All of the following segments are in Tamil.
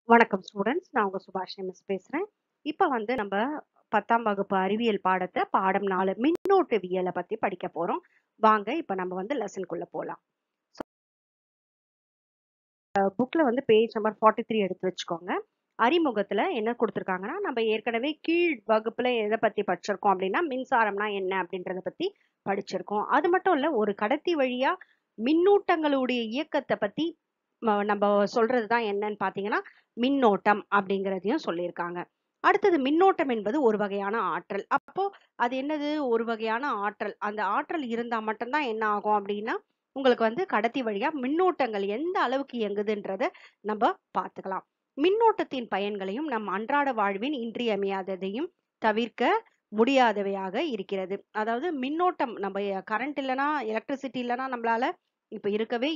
வணக்கம் ஸ்டூடெண்ட்ஸ். நான் உங்க சுபாஷினி மிஸ் பேசுறேன். இப்ப வந்து நம்ம 10ஆம் வகுப்பு அறிவியல் பாடத்துல பாடம் 4 மின்னோட்டவியலை பத்தி படிக்க போறோம். வாங்க இப்ப நம்ம வந்து லெசன்குள்ள போலாம். புக்ல வந்து பேஜ் நம்பர் 43 எடுத்து வச்சுக்கோங்க. அறிமுகத்துல என்ன கொடுத்திருக்காங்கன்னா, நம்ம ஏற்கனவே கீழ் வகுப்புல எதை பத்தி படிச்சிருக்கோம் அப்படின்னா, மின்சாரம்னா என்ன அப்படின்றத பத்தி படிச்சிருக்கோம். அது மட்டும் இல்ல, ஒரு கடத்தி வழியா மின்னூட்டங்களுடைய இயக்கத்தை பத்தி நம்ம சொல்றதுதான் என்னன்னு பாத்தீங்கன்னா, மின்னோட்டம் அப்படிங்கிறதையும் சொல்லியிருக்காங்க. அடுத்தது மின்னோட்டம் என்பது ஒரு வகையான ஆற்றல். அப்போ அது என்னது? ஒரு வகையான ஆற்றல். அந்த ஆற்றல் இருந்தா மட்டும்தான் என்ன ஆகும் அப்படின்னா, உங்களுக்கு வந்து கடத்தி வழியா மின்னூட்டங்கள் எந்த அளவுக்கு இயங்குதுன்றத நம்ம பார்த்துக்கலாம். மின்னோட்டத்தின் பயன்களையும் நம் அன்றாட வாழ்வின் இன்றியமையாததையும் தவிர்க்க முடியாதவையாக இருக்கிறது. அதாவது மின்னோட்டம் நம்ம கரண்ட் இல்லைன்னா, எலக்ட்ரிசிட்டி இல்லைன்னா நம்மளால இப்ப இருக்கவே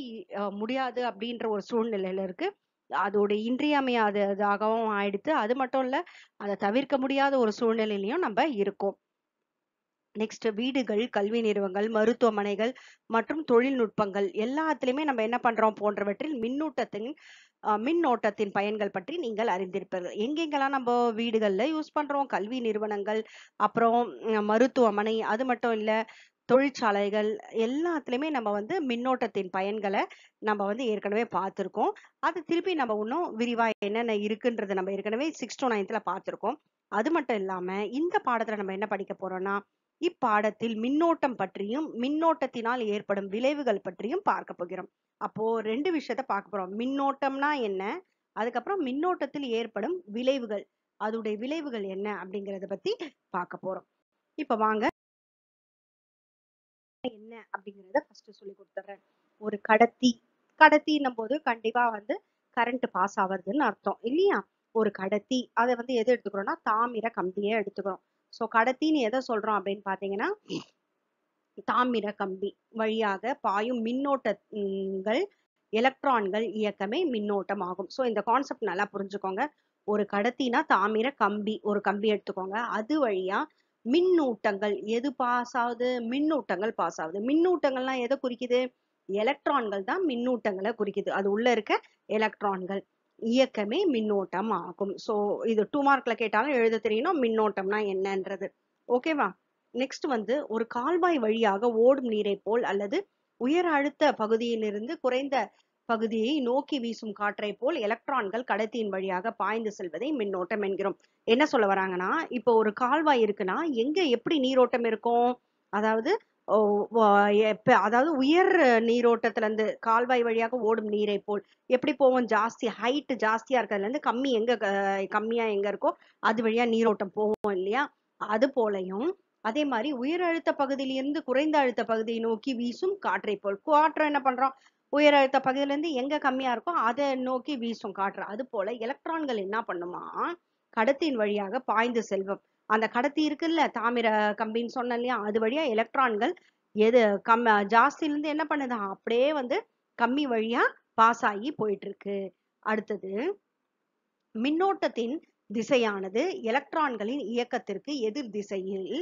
முடியாது அப்படின்ற ஒரு சூழ்நிலையில இருக்கு. அதோட இன்றியமையாததாகவும் ஆயிடுத்து. அது மட்டும் இல்ல, அதை தவிர்க்க முடியாத ஒரு சூழ்நிலையிலயும் நம்ம இருக்கோம். நெக்ஸ்ட் வீடுகள், கல்வி நிறுவனங்கள், மருத்துவமனைகள் மற்றும் தொழில்நுட்பங்கள் எல்லாத்துலயுமே நம்ம என்ன பண்றோம் போன்றவற்றில் மின்னோட்டத்தின் பயன்கள் பற்றி நீங்கள் அறிந்திருப்பீர்கள். எங்கெங்கெல்லாம் நம்ம வீடுகள்ல யூஸ் பண்றோம், கல்வி நிறுவனங்கள், அப்புறம் மருத்துவமனை, அது மட்டும் இல்ல தொழிற்சாலைகள் எல்லாத்துலயுமே நம்ம வந்து மின்னோட்டத்தின் பயன்களை நம்ம வந்து ஏற்கனவே பார்த்திருக்கோம். அது திருப்பி நம்ம இன்னும் விரிவா என்னென்ன இருக்குன்றது நம்ம ஏற்கனவே 6 to 9th பார்த்திருக்கோம். அது மட்டும் இல்லாம இந்த பாடத்துல நம்ம என்ன படிக்க போறோம்னா, இப்பாடத்தில் மின்னோட்டம் பற்றியும் மின்னோட்டத்தினால் ஏற்படும் விளைவுகள் பற்றியும் பார்க்க போகிறோம். அப்போ 2 விஷயத்த பார்க்க போறோம். மின்னோட்டம்னா என்ன, அதுக்கப்புறம் மின்னோட்டத்தில் ஏற்படும் விளைவுகள், அதோடைய விளைவுகள் என்ன அப்படிங்கறத பத்தி பார்க்க போறோம். இப்ப வாங்க என்ன அப்படிங்கறத ஃபர்ஸ்ட் சொல்லி கொடுத்துறேன். ஒரு கடத்தின்னும் போது கண்டிப்பா வந்து கரண்ட் பாஸ் ஆவறதுன்னு அர்த்தம் இல்லையா? ஒரு கடத்தி அதை வந்து எது எடுத்துக்கிறோம்னா தாமிர கம்பியை எடுத்துக்கிறோம். சோ கடத்தின்னு எதை சொல்றோம் அப்படின்னு பாத்தீங்கன்னா, தாமிர கம்பி வழியாக பாயும் மின்னோட்டங்கள் எலக்ட்ரான்கள் இயக்கமே மின்னோட்டம் ஆகும். சோ இந்த கான்செப்ட் நல்லா புரிஞ்சுக்கோங்க. ஒரு கடத்தினா தாமிர கம்பி, ஒரு கம்பி எடுத்துக்கோங்க. அது வழியா மின்னூட்டங்கள் எது பாஸ் ஆகுது? மின்னூட்டங்கள் பாஸ் ஆகுது. மின்னூட்டங்கள்லாம் எதை குறிக்குது? எலக்ட்ரான்கள் தான் மின்னூட்டங்களை குறிக்குது. அது உள்ள இருக்க எலக்ட்ரான்கள் இயக்கமே மின்னோட்டம் ஆகும். சோ இது 2 மார்க்ல கேட்டாலும் எழுத தெரியணும் மின்னோட்டம்னா என்னன்றது. ஓகேவா? நெக்ஸ்ட் வந்து ஒரு கால்வாய் வழியாக ஓடும் நீரை போல் அல்லது உயர் அழுத்த பகுதியிலிருந்து குறைந்த பகுதியை நோக்கி வீசும் காற்றை போல் எலக்ட்ரான்கள் கடத்தியின் வழியாக பாய்ந்து செல்வதை மின்னோட்டம் என்கிறோம். என்ன சொல்ல வராங்கன்னா, இப்போ ஒரு கால்வாய் இருக்குன்னா எங்க எப்படி நீரோட்டம் இருக்கும்? அதாவது ஓ, அதாவது உயர் நீரோட்டத்துல இருந்து கால்வாய் வழியாக ஓடும் நீரை போல் எப்படி போவோம்? ஜாஸ்தி ஹைட் ஜாஸ்தியா இருக்கிறதுல இருந்து கம்மி எங்க கம்மியா எங்க இருக்கோ அது வழியா நீரோட்டம் போவோம் இல்லையா? அது போலயும் அதே மாதிரி உயர் அழுத்த பகுதியிலிருந்து குறைந்த அழுத்த பகுதியை நோக்கி வீசும் காற்றை போல் காற்று என்ன பண்றோம்? உயர் அழுத்த பகுதியில இருந்து எங்க கம்மியா இருக்கோ அதை நோக்கி வீசும் காற்று. அது போல எலக்ட்ரான்கள் என்ன பண்ணுமா? கடத்தின் வழியாக பாய்ந்து செல்வம். அந்த கடத்தி இருக்குல்ல, தாமிர கம்பின்னு சொன்னேன் இல்லையா? அது வழியா எலக்ட்ரான்கள் எது ஜாஸ்தியில இருந்து என்ன பண்ணுது? அப்படியே வந்து கம்மி வழியா பாஸ் ஆகி போயிட்டு இருக்கு. அடுத்தது மின்னோட்டத்தின் திசையானது எலக்ட்ரான்களின் இயக்கத்திற்கு எதிர் திசையில்,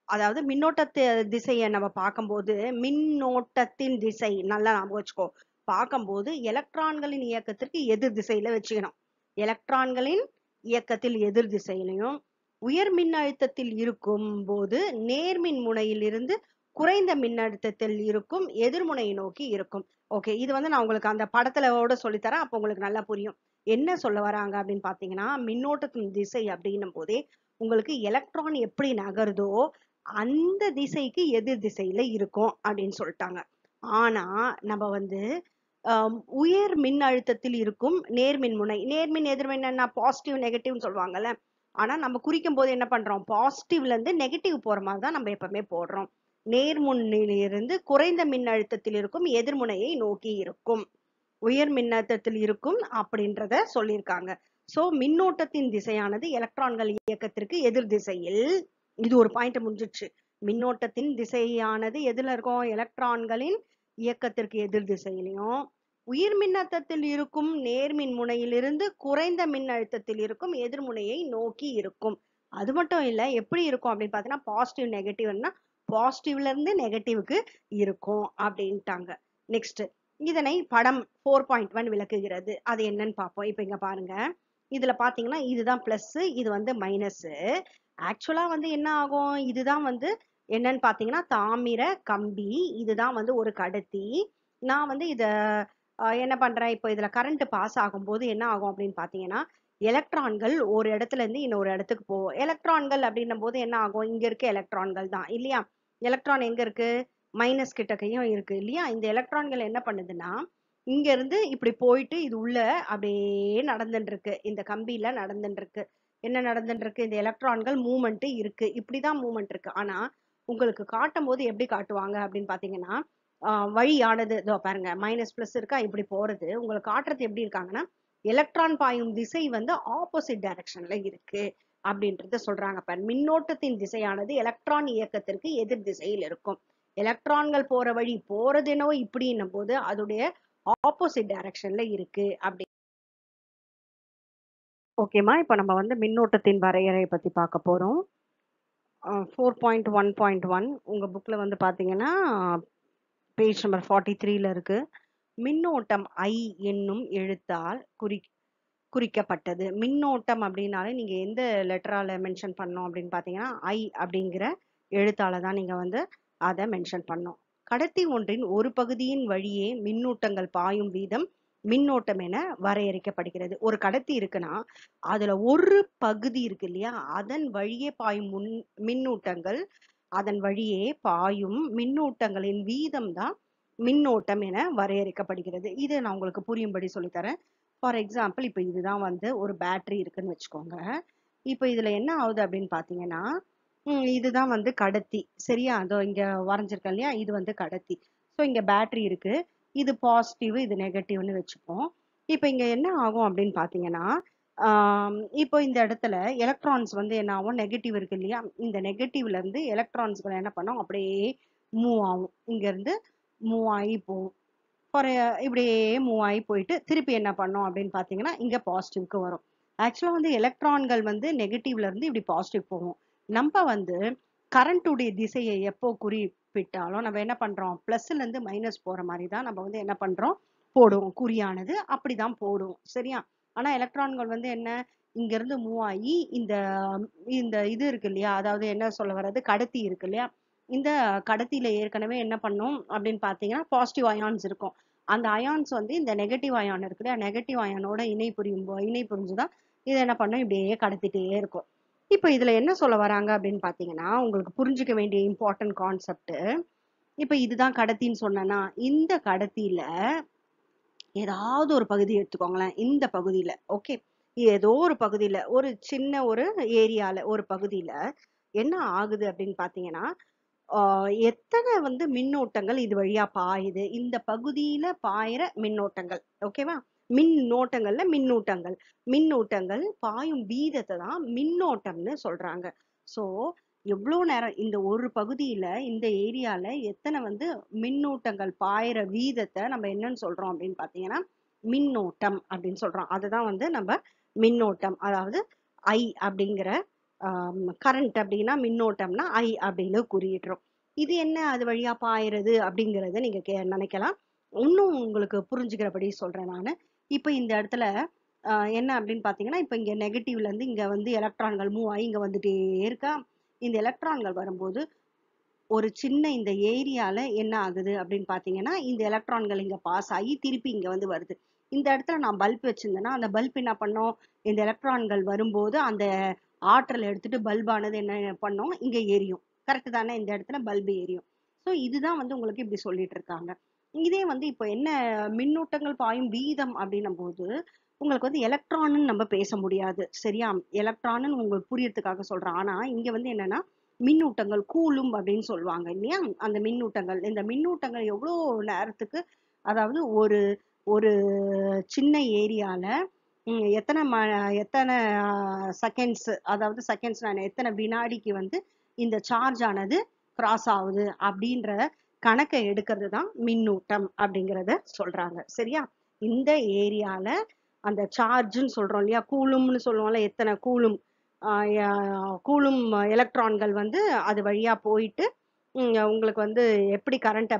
அதாவது மின்னோட்டத்து திசையை நம்ம பார்க்கும்போது மின்னோட்டத்தின் திசை நல்லா ஞாபகம் வச்சுக்கோ. பார்க்கும்போது எலக்ட்ரான்களின் இயக்கத்திற்கு எதிர் திசையில வச்சுக்கணும். எலக்ட்ரான்களின் இயக்கத்தில் எதிர் திசையிலையும் உயர் மின்னழுத்தத்தில் இருக்கும் போது நேர்மின் முனையில் இருந்து குறைந்த மின்னழுத்தத்தில் இருக்கும் எதிர்முனையை நோக்கி இருக்கும். ஓகே, இது வந்து நான் உங்களுக்கு அந்த படத்துலோட சொல்லித்தரேன். அப்போ உங்களுக்கு நல்லா புரியும் என்ன சொல்ல வராங்க அப்படின்னு பாத்தீங்கன்னா, மின்னோட்டத்தின் திசை அப்படின்னும் போதே உங்களுக்கு எலக்ட்ரான் எப்படி நகருதோ அந்த திசைக்கு எதிர் திசையில இருக்கும் அப்படின்னு சொல்லிட்டாங்க. ஆனா நம்ம வந்து உயர் மின் அழுத்தத்தில் இருக்கும் நேர்மின் முனை, நேர்மின் எதிர்மின் என்ன பாசிட்டிவ் நெகட்டிவ்னு சொல்லுவாங்கல்ல. ஆனா நம்ம குறிக்கும் போது என்ன பண்றோம்? பாசிட்டிவ்ல இருந்து நெகட்டிவ் போற மாதிரி தான் நம்ம எப்பவுமே போடுறோம். நேர்முனையிலிருந்து குறைந்த மின் அழுத்தத்தில் இருக்கும் எதிர்முனையை நோக்கி இருக்கும், உயர் மின்னழுத்தத்தில் இருக்கும் அப்படின்றத சொல்லியிருக்காங்க. சோ மின்னோட்டத்தின் திசையானது எலக்ட்ரான்கள் இயக்கத்திற்கு எதிர் திசையில், இது ஒரு பாயிண்ட் முடிஞ்சிச்சு. மின்னோட்டத்தின் திசையானது எதுல இருக்கும்? எலக்ட்ரான்களின் இயக்கத்திற்கு எதிர் திசையிலையும் உயர் மின்னழுத்தத்தில் இருக்கும் நேர்மின் முனையிலிருந்து குறைந்த மின்னழுத்தத்தில் இருக்கும் எதிர்முனையை நோக்கி இருக்கும். அது மட்டும் இல்ல, எப்படி இருக்கும் அப்படின்னு பாத்தீங்கன்னா பாசிட்டிவ் நெகட்டிவ்னா பாசிட்டிவ்ல இருந்து நெகட்டிவ்க்கு இருக்கும் அப்படின்ட்டாங்க. நெக்ஸ்ட் இதனை படம் 4.1 விளக்குகிறது. அது என்னன்னு பார்ப்போம். இப்ப இங்க பாருங்க. இதுல பாத்தீங்கன்னா இதுதான் பிளஸ், இது வந்து மைனஸ். ஆக்சுவலா வந்து என்ன ஆகும், இதுதான் வந்து என்னன்னு பாத்தீங்கன்னா தாமிர கம்பி, இதுதான் வந்து ஒரு கடத்தி. நான் வந்து இத என்ன பண்றேன், இப்போ இதுல கரண்ட் பாஸ் ஆகும்போது என்ன ஆகும் அப்படின்னு பாத்தீங்கன்னா, எலக்ட்ரான்கள் ஒரு இடத்துல இருந்து இன்னொரு இடத்துக்கு போகும். எலக்ட்ரான்கள் அப்படின்னும் போது என்ன ஆகும், இங்க இருக்க எலக்ட்ரான்கள் தான் இல்லையா. எலக்ட்ரான் எங்க இருக்கு, மைனஸ் கிட்டக்கையும் இருக்கு இல்லையா. இந்த எலக்ட்ரான்கள் என்ன பண்ணுதுன்னா, இங்க இருந்து இப்படி போயிட்டு இது உள்ள அப்படியே நடந்துட்டு இருக்கு, இந்த கம்பியில நடந்துட்டு இருக்கு. என்ன நடந்துட்டு இருக்கு, இந்த எலக்ட்ரான்கள் மூவ்மெண்ட் இருக்கு, இப்படிதான் மூவ்மெண்ட் இருக்கு. ஆனா உங்களுக்கு காட்டும் போது எப்படி காட்டுவாங்க அப்படின்னு பாத்தீங்கன்னா, வழியானது இதோ பாருங்க, மைனஸ் பிளஸ் இருக்கா, இப்படி போறது உங்களுக்கு காட்டுறது எப்படி இருக்காங்கன்னா, எலக்ட்ரான் பாயும் திசை வந்து ஆப்போசிட் டைரக்ஷன்ல இருக்கு அப்படின்றத சொல்றாங்க. பாரு, மின்னோட்டத்தின் திசையானது எலக்ட்ரான் இயக்கத்திற்கு எதிர் திசையில் இருக்கும். எலக்ட்ரான்கள் போற வழி போறது என்னவோ இப்படின்னும் போது அதோடைய ஆப்போசிட் டைரக்ஷன்ல இருக்கு அப்படி. ஓகேமா, இப்ப நம்ம வந்து மின்னோட்டத்தின் வரையறை பத்தி பார்க்க போறோம். 4.1.1 உங்க புக்ல வந்து பாத்தீங்கன்னா பேஜ் நம்பர் 43ல இருக்கு. மின்னோட்டம் I என்னும் எழுத்தால் குறிக்கப்பட்டது. மின்னோட்டம் அப்படின்னாலே நீங்க எந்த லெட்டரால மென்ஷன் பண்ணணும் அப்படின்னு பாத்தீங்கன்னா I அப்படிங்கிற எழுத்தால தான் நீங்க வந்து அதை மென்ஷன் பண்ணணும். கடத்தி ஒன்றின் ஒரு பகுதியின் வழியே மின்னூட்டங்கள் பாயும் வீதம் மின்னோட்டம் என வரையறுக்கப்படுகிறது. ஒரு கடத்தி இருக்குன்னா அதுல ஒரு பகுதி இருக்கு இல்லையா, அதன் வழியே பாயும் மின்னூட்டங்கள், அதன் வழியே பாயும் மின்னூட்டங்களின் வீதம் தான் மின்னோட்டம் என வரையறுக்கப்படுகிறது. இது நான் உங்களுக்கு புரியும்படி சொல்லித்தரேன். ஃபார் எக்ஸாம்பிள், இப்ப இதுதான் வந்து ஒரு பேட்டரி இருக்குன்னு வச்சுக்கோங்க. இப்ப இதுல என்ன ஆகுது அப்படின்னு பாத்தீங்கன்னா, இதுதான் வந்து கடத்தி சரியா, அதோ இங்க வரைஞ்சிருக்கேன் இல்லையா, இது வந்து கடத்தி. ஸோ இங்க பேட்டரி இருக்கு, இது பாசிட்டிவ் இது நெகட்டிவ்னு வச்சுப்போம். இப்ப இங்க என்ன ஆகும் அப்படின்னு பாத்தீங்கன்னா, இப்போ இந்த இடத்துல எலக்ட்ரான்ஸ் வந்து என்ன ஆகும், நெகட்டிவ் இருக்கு இல்லையா, இந்த நெகட்டிவ்ல இருந்து எலக்ட்ரான்ஸ்கள் என்ன பண்ணும், அப்படியே மூவ் ஆகும், இங்க இருந்து மூவ் ஆகி போகும். ஃபார் இப்படியே மூவ் ஆகி போயிட்டு திருப்பி என்ன பண்ணும் அப்படின்னு பாத்தீங்கன்னா இங்க பாசிட்டிவ்க்கு வரும். ஆக்சுவலா வந்து எலக்ட்ரான்கள் வந்து நெகட்டிவ்ல இருந்து இப்படி பாசிட்டிவ் போகும். நம்ம வந்து கரண்ட்டுடைய திசையை எப்போ குறிப்பிட்டாலும் நம்ம என்ன பண்றோம், பிளஸ்ல இருந்து மைனஸ் போற மாதிரி தான் நம்ம வந்து என்ன பண்றோம், போடுவோம், குறியானது அப்படிதான் போடுவோம் சரியா. ஆனா எலக்ட்ரான்கள் வந்து என்ன, இங்க இருந்து மூவ் ஆகி இந்த இந்த இது இருக்கு இல்லையா, அதாவது என்ன சொல்ல வர்றது, கடத்தி இருக்கு இல்லையா, இந்த கடத்தியில ஏற்கனவே என்ன பண்ணும் அப்படின்னு பாத்தீங்கன்னா பாசிட்டிவ் அயான்ஸ் இருக்கும். அந்த அயான்ஸ் வந்து இந்த நெகட்டிவ் அயான் இருக்கு இல்லையா, நெகட்டிவ் அயானோட இணை புரிஞ்சுதான் இது என்ன பண்ணும், இப்படியே கடத்திட்டே இருக்கும். இப்ப இதுல என்ன சொல்ல வராங்க அப்படின்னு பாத்தீங்கன்னா, உங்களுக்கு புரிஞ்சுக்க வேண்டிய இம்பார்ட்டன்ட் கான்செப்ட், இப்ப இதுதான் கடத்தின்னு சொன்னேன்னா, இந்த கடத்தியில ஏதாவது ஒரு பகுதி எடுத்துக்கோங்களேன், இந்த பகுதியில ஓகே, ஏதோ ஒரு பகுதியில ஒரு சின்ன ஒரு ஏரியால ஒரு பகுதியில என்ன ஆகுது அப்படின்னு பாத்தீங்கன்னா, எத்தனை வந்து மின்னோட்டங்கள் இது வழியா பாயுது, இந்த பகுதியில பாயிற மின்னோட்டங்கள் ஓகேவா, மின்னோட்டங்கள்ல மின்னூட்டங்கள், மின்னூட்டங்கள் பாயும் வீதத்தை தான் மின்னோட்டம்னு சொல்றாங்க. சோ எவ்வளவு நேரம் இந்த ஒரு பகுதியில இந்த ஏரியால எத்தனை வந்து மின்னூட்டங்கள் பாயிற வீதத்தை நம்ம என்னன்னு சொல்றோம் அப்படின்னு பாத்தீங்கன்னா மின்னோட்டம் அப்படின்னு சொல்றோம். அதுதான் வந்து நம்ம மின்னோட்டம், அதாவது I அப்படிங்கிற கரண்ட் அப்படின்னா மின்னோட்டம்னா I அப்படின்னு குறியிடுறோம். இது என்ன அது வழியா பாயிறது அப்படிங்கறத நீங்க நினைக்கலாம். இன்னும் உங்களுக்கு புரிஞ்சுக்கிறபடி சொல்றேன் நானு. இப்ப இந்த இடத்துல என்ன அப்படின்னு பாத்தீங்கன்னா, இப்ப இங்க நெகட்டிவ்ல இருந்து இங்க வந்து எலக்ட்ரான்கள் மூவ் ஆகி இங்க வந்துட்டே இருக்கா. இந்த எலக்ட்ரான்கள் வரும்போது ஒரு சின்ன இந்த ஏரியால என்ன ஆகுது அப்படின்னு பாத்தீங்கன்னா, இந்த எலக்ட்ரான்கள் இங்க பாஸ் ஆகி திருப்பி இங்க வந்து வருது. இந்த இடத்துல நான் பல்ப் வச்சிருந்தேன்னா அந்த பல்ப் என்ன பண்ணும், இந்த எலக்ட்ரான்கள் வரும்போது அந்த ஆற்றல் எடுத்துட்டு பல்பானது என்ன பண்ணும், இங்க எரியும். கரெக்ட் தானே, இந்த இடத்துல பல்பு எரியும். ஸோ இதுதான் வந்து உங்களுக்கு இப்படி சொல்லிட்டு இருக்காங்க. இதே வந்து இப்போ என்ன, மின்னூட்டங்கள் பாயும் வீதம் அப்படின்னும் போது உங்களுக்கு வந்து எலக்ட்ரான்னு நம்ம பேச முடியாது சரியா. எலக்ட்ரான்னு உங்களுக்கு புரியறதுக்காக சொல்றேன். ஆனா இங்க வந்து என்னன்னா மின்னூட்டங்கள் கூலும் அப்படின்னு சொல்லுவாங்க இல்லையா, அந்த மின்னூட்டங்கள், இந்த மின்னூட்டங்கள் எவ்வளவு நேரத்துக்கு, அதாவது ஒரு ஒரு சின்ன ஏரியால எத்தனை எத்தனை செகண்ட்ஸ், அதாவது செகண்ட்ஸ் நான் எத்தனை வினாடிக்கு வந்து இந்த சார்ஜ் ஆனது கிராஸ் ஆகுது அப்படின்ற கணக்கை எடுக்கிறது தான் மின்னூட்டம் அப்படிங்கிறத சொல்றாங்க சரியா. இந்த ஏரியால அந்த சார்ஜ்ன்னு சொல்றோம் இல்லையா, கூலும்னு சொல்லுவோம்ல, எத்தனை கூலும் கூலும் எலக்ட்ரான்கள் வந்து அது வழியா போயிட்டு உங்களுக்கு வந்து எப்படி கரண்ட்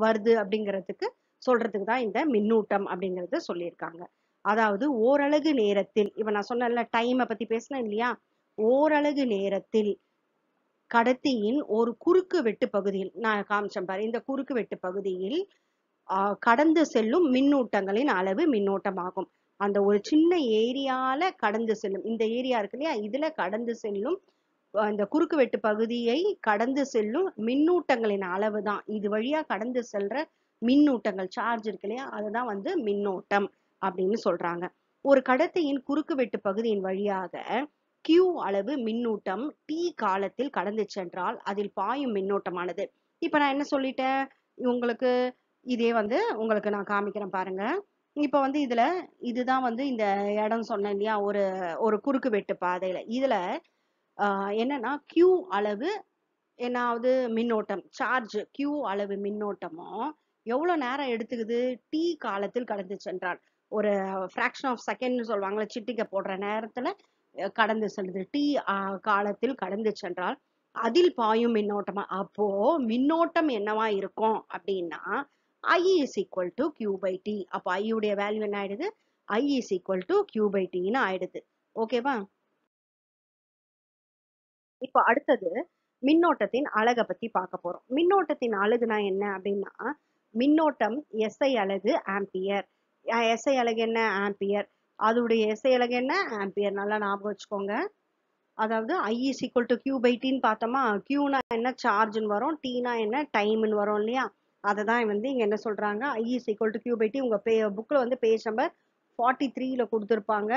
வருது அப்படிங்கிறதுக்கு சொல்றதுக்கு தான் இந்த மின்னூட்டம் அப்படிங்கறது சொல்லியிருக்காங்க. அதாவது ஓரலகு நேரத்தில், இப்ப நான் சொன்னேன்ல டைமை பத்தி பேசினேன் இல்லையா, ஓரலகு நேரத்தில் கடத்தியின் ஒரு குறுக்கு வெட்டு பகுதியில், நான் காமிச்சேன் பாரு, இந்த குறுக்கு வெட்டு பகுதியில் கடந்து செல்லும் மின்னூட்டங்களின் அளவு மின்னோட்டமாகும். அந்த ஒரு சின்ன ஏரியால கடந்து செல்லும், இந்த ஏரியா இருக்கு இல்லையா, இதுல கடந்து செல்லும் அந்த குறுக்கு வெட்டு பகுதியை கடந்து செல்லும் மின்னூட்டங்களின் அளவு தான், இது வழியா கடந்து செல்ற மின்னூட்டங்கள் சார்ஜ் இருக்கு இல்லையா, அதுதான் வந்து மின்னோட்டம் அப்படின்னு சொல்றாங்க. ஒரு கடத்தியின் குறுக்கு வெட்டு பகுதியின் வழியாக Q அளவு மின்னூட்டம் T காலத்தில் கடந்து சென்றால் அதில் பாயும் மின்னோட்டமானது. இப்ப நான் என்ன சொல்லிட்டேன் உங்களுக்கு, இதே வந்து உங்களுக்கு நான் காமிக்கிறேன் பாருங்க. இப்ப வந்து இதுல இதுதான் வந்து இந்த இடம் சொன்னேன் இல்லையா, ஒரு ஒரு குறுக்கு வெட்டு பாதையில, இதுல என்னன்னா Q அளவு என்னாவது மின்னோட்டம் சார்ஜ் Q அளவு மின்னோட்டமும் எவ்வளவு நேரம் எடுத்துக்குது, T காலத்தில் கடந்து சென்றால், ஒரு ஃபிராக்ஷன் ஆஃப் செகண்ட் சொல்லுவாங்கல்ல, சிட்டிக்க போடுற நேரத்துல கடந்து செல்லுது, T காலத்தில் கடந்து சென்றால் அதில் பாயும் மின்னோட்டமா, அப்போ மின்னோட்டம் என்னவா இருக்கும் அப்படின்னா I is equal to Q by T. அப்போ I உடைய வேல்யூ என்ன ஆயிடுது, I is equal to Q by T ன்னு ஆயிடுது. ஓகேவா? இப்போ அடுத்தது மின்னோட்டத்தின் அலகை பத்தி பார்க்க போறோம். மின்னோட்டத்தின் அலகுனா என்ன அப்படின்னா, மின்னோட்டம் SI அலகு ஆம்பியர். SI அலகு என்ன, ஆம்பியர். அதோடைய SI அலகு என்ன, ஆம்பியர். நல்லா ஞாபகம் வச்சுக்கோங்க. அதாவது I is equal to Q by T ன்னு பார்த்தோமா, Qனா என்ன, சார்ஜ்னு வரும், Tனா என்ன, டைம்னு வரும் இல்லையா, அதை தான் வந்து இங்க என்ன சொல்றாங்க, I is equal to Q by T. உங்க புக்ல வந்து பேஜ் நம்பர் 43ல கொடுத்துருப்பாங்க.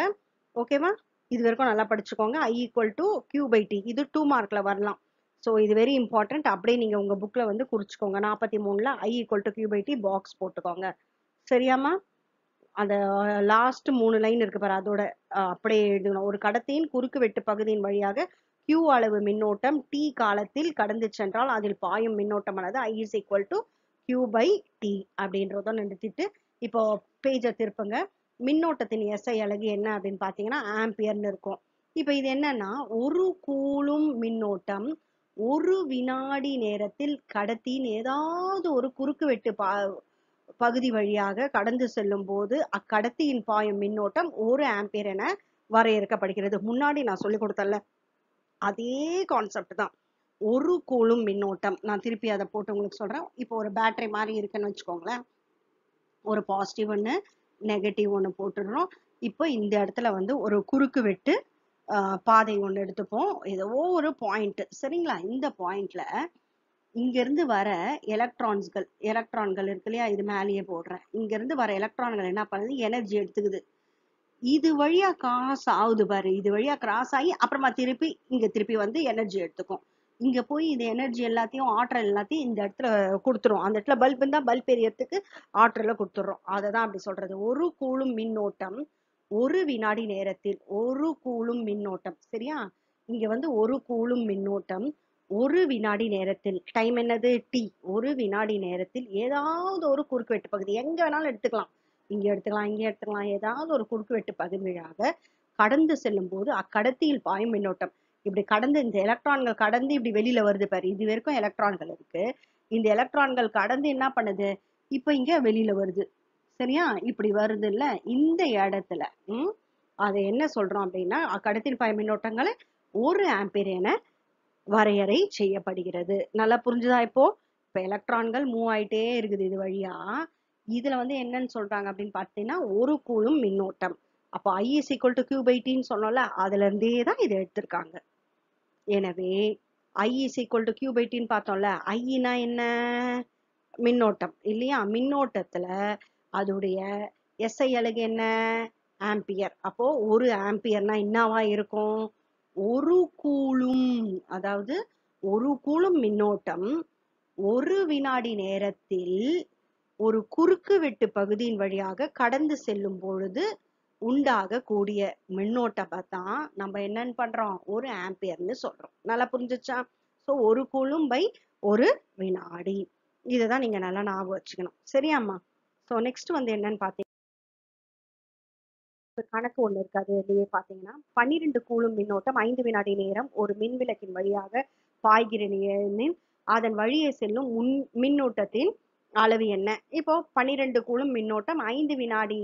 ஓகேவா? இது வரைக்கும் நல்லா படிச்சுக்கோங்க. I equal to Q by T, இது 2 மார்க்ல வரலாம். ஸோ இது வெரி இம்பார்ட்டன்ட், அப்படியே நீங்க உங்க புக்ல வந்து குறிச்சுக்கோங்க. 43ல I equal to Q by T box போட்டுக்கோங்க. சரியாமா? அந்த லாஸ்ட் 3 லைன் இருக்கு பாரு, அதோட அப்படியே எழுதணும். ஒரு கடத்தியின் குறுக்கு வெட்டு பகுதியின் வழியாக Q அளவு மின்னோட்டம் T காலத்தில் கடந்து சென்றால் அதில் பாயும் மின்னோட்டமானது I is equal to Q by T அப்படின்றத நிறுத்திட்டு இப்போ பேஜை திருப்புங்க. மின்னோட்டத்தின் SI அலகு என்ன அப்படின்னு பாத்தீங்கன்னா ஆம்பியர்னு இருக்கும். இப்போ இது என்னன்னா, ஒரு கூலும் மின்னோட்டம் ஒரு வினாடி நேரத்தில் கடத்தியின் ஏதாவது ஒரு குறுக்கு வெட்டு பகுதி வழியாக கடந்து செல்லும் போது அக்கடத்தியின் பாயும் மின்னோட்டம் 1 ஆம்பியர் என வரையறுக்கப்படுகிறது. முன்னாடி நான் சொல்லி கொடுத்தல அதே கான்செப்ட் தான். ஒரு கூலும் மின்னோட்டம், நான் திருப்பி அதை போட்டு உங்களுக்கு சொல்றேன். இப்போ ஒரு பேட்டரி மாதிரி இருக்குன்னு வச்சுக்கோங்களேன், ஒரு பாசிட்டிவ் ஒன்று நெகட்டிவ் ஒன்று போட்டுடுறோம். இப்போ இந்த இடத்துல வந்து ஒரு குறுக்கு வெட்டு பாதை ஒன்று எடுத்துப்போம், ஏதோ ஒரு பாயிண்ட். சரிங்களா? இந்த பாயிண்ட்ல இங்க இருந்து வர எலக்ட்ரான்கள் இருக்கு இல்லையா, இது மேலேயே போடுறேன். இங்க இருந்து வர எலக்ட்ரான்கள் என்ன பண்ணுது, எனர்ஜி எடுத்துக்குது. இது வழியா கிராஸ் ஆகுது பாரு, இது வழியா கிராஸ் ஆகி அப்புறமா திருப்பி வந்து எனர்ஜி எடுத்துக்கும். இங்க போய் இது எனர்ஜி எல்லாத்தையும், ஆற்றல் எல்லாத்தையும் இந்த இடத்துல கொடுத்துரும். அந்த இடத்துல பல்ப் இருந்தா பல்ப் எரியறதுக்கு ஆற்றலை கொடுத்துடுறோம். அதை தான் அப்படி சொல்றது. ஒரு கூலும் மின்னோட்டம் ஒரு வினாடி நேரத்தில், ஒரு கூலும் மின்னோட்டம். சரியா? இங்க வந்து ஒரு கூலும் மின்னோட்டம் ஒரு வினாடி நேரத்தில், டைம் என்னது, T, ஒரு வினாடி நேரத்தில் ஏதாவது ஒரு குறுக்கு வெட்டு பகுதி, எங்க வேணாலும் எடுத்துக்கலாம், இங்க எடுத்துக்கலாம், இங்க எடுத்துக்கலாம், ஏதாவது ஒரு குறுக்கு வெட்டு பகுதியாக கடந்து செல்லும் போது அக்கடத்தியில் பாயும் மின்னோட்டம், இப்படி கடந்து இந்த எலக்ட்ரான்கள் கடந்து இப்படி வெளியில வருது பாரு, இது வரைக்கும் எலக்ட்ரான்கள் இருக்கு, இந்த எலக்ட்ரான்கள் கடந்து என்ன பண்ணுது, இப்ப இங்க வெளியில வருது. சரியா? இப்படி வருது இல்ல, இந்த இடத்துல அதை என்ன சொல்றோம் அப்படின்னா, அக்கடத்தியில் பாயும் மின்னோட்டங்களை 1 ஆம்பியர் என வரையறை செய்யப்படுகிறது. நல்லா புரிஞ்சுதா? இப்போ எலக்ட்ரான்கள் மூவ் ஆயிட்டே இருக்குது இது வழியா, இதுல வந்து என்னன்னு சொல்றாங்க அப்படின்னு பார்த்தீங்கன்னா ஒரு கூலும் மின்னோட்டம். அப்போ I is equal to Q by T ன்னு சொன்னோம்ல, அதுல இருந்தே தான் இதை எடுத்திருக்காங்க. எனவே I is equal to Q by T ன்னு பார்த்தோம்ல, ஐனா என்ன, மின்னோட்டம் இல்லையா, மின்னோட்டத்துல அதோடைய SI அலகு என்ன, ஆம்பியர். அப்போ ஒரு ஆம்பியர்னா என்னவா இருக்கும், ஒரு கூலும், அதாவது ஒரு கூலும் மின்னோட்டம் ஒரு வினாடி நேரத்தில் ஒரு குறுக்கு வெட்டு பகுதியின் வழியாக கடந்து செல்லும் பொழுது உண்டாக கூடிய மின்னோட்டத்தை தான் நம்ம என்னன்னு பண்றோம், ஒரு ஆம்பியர்னு சொல்றோம். நல்லா புரிஞ்சுச்சா? சோ ஒரு கூலும் பை ஒரு வினாடி, இதுதான் நீங்க நல்லா ஞாபகம் வச்சுக்கணும். சரியாம்மா? சோ நெக்ஸ்ட் வந்து என்னன்னு பாத்தீங்கன்னா, கணக்கு ஒண்ணு இருக்கு. அது இல்லையே பாத்தீங்கன்னா 12 கூலும் மின்னோட்டம் 5 வினாடி நேரம் ஒரு மின்விளக்கின் வழியாக பாய்கிற அதன் வழியே செல்லும் மின்னூட்டத்தின் அளவு என்ன? இப்போ 12 கூலும் மின்னோட்டம் 5 வினாடி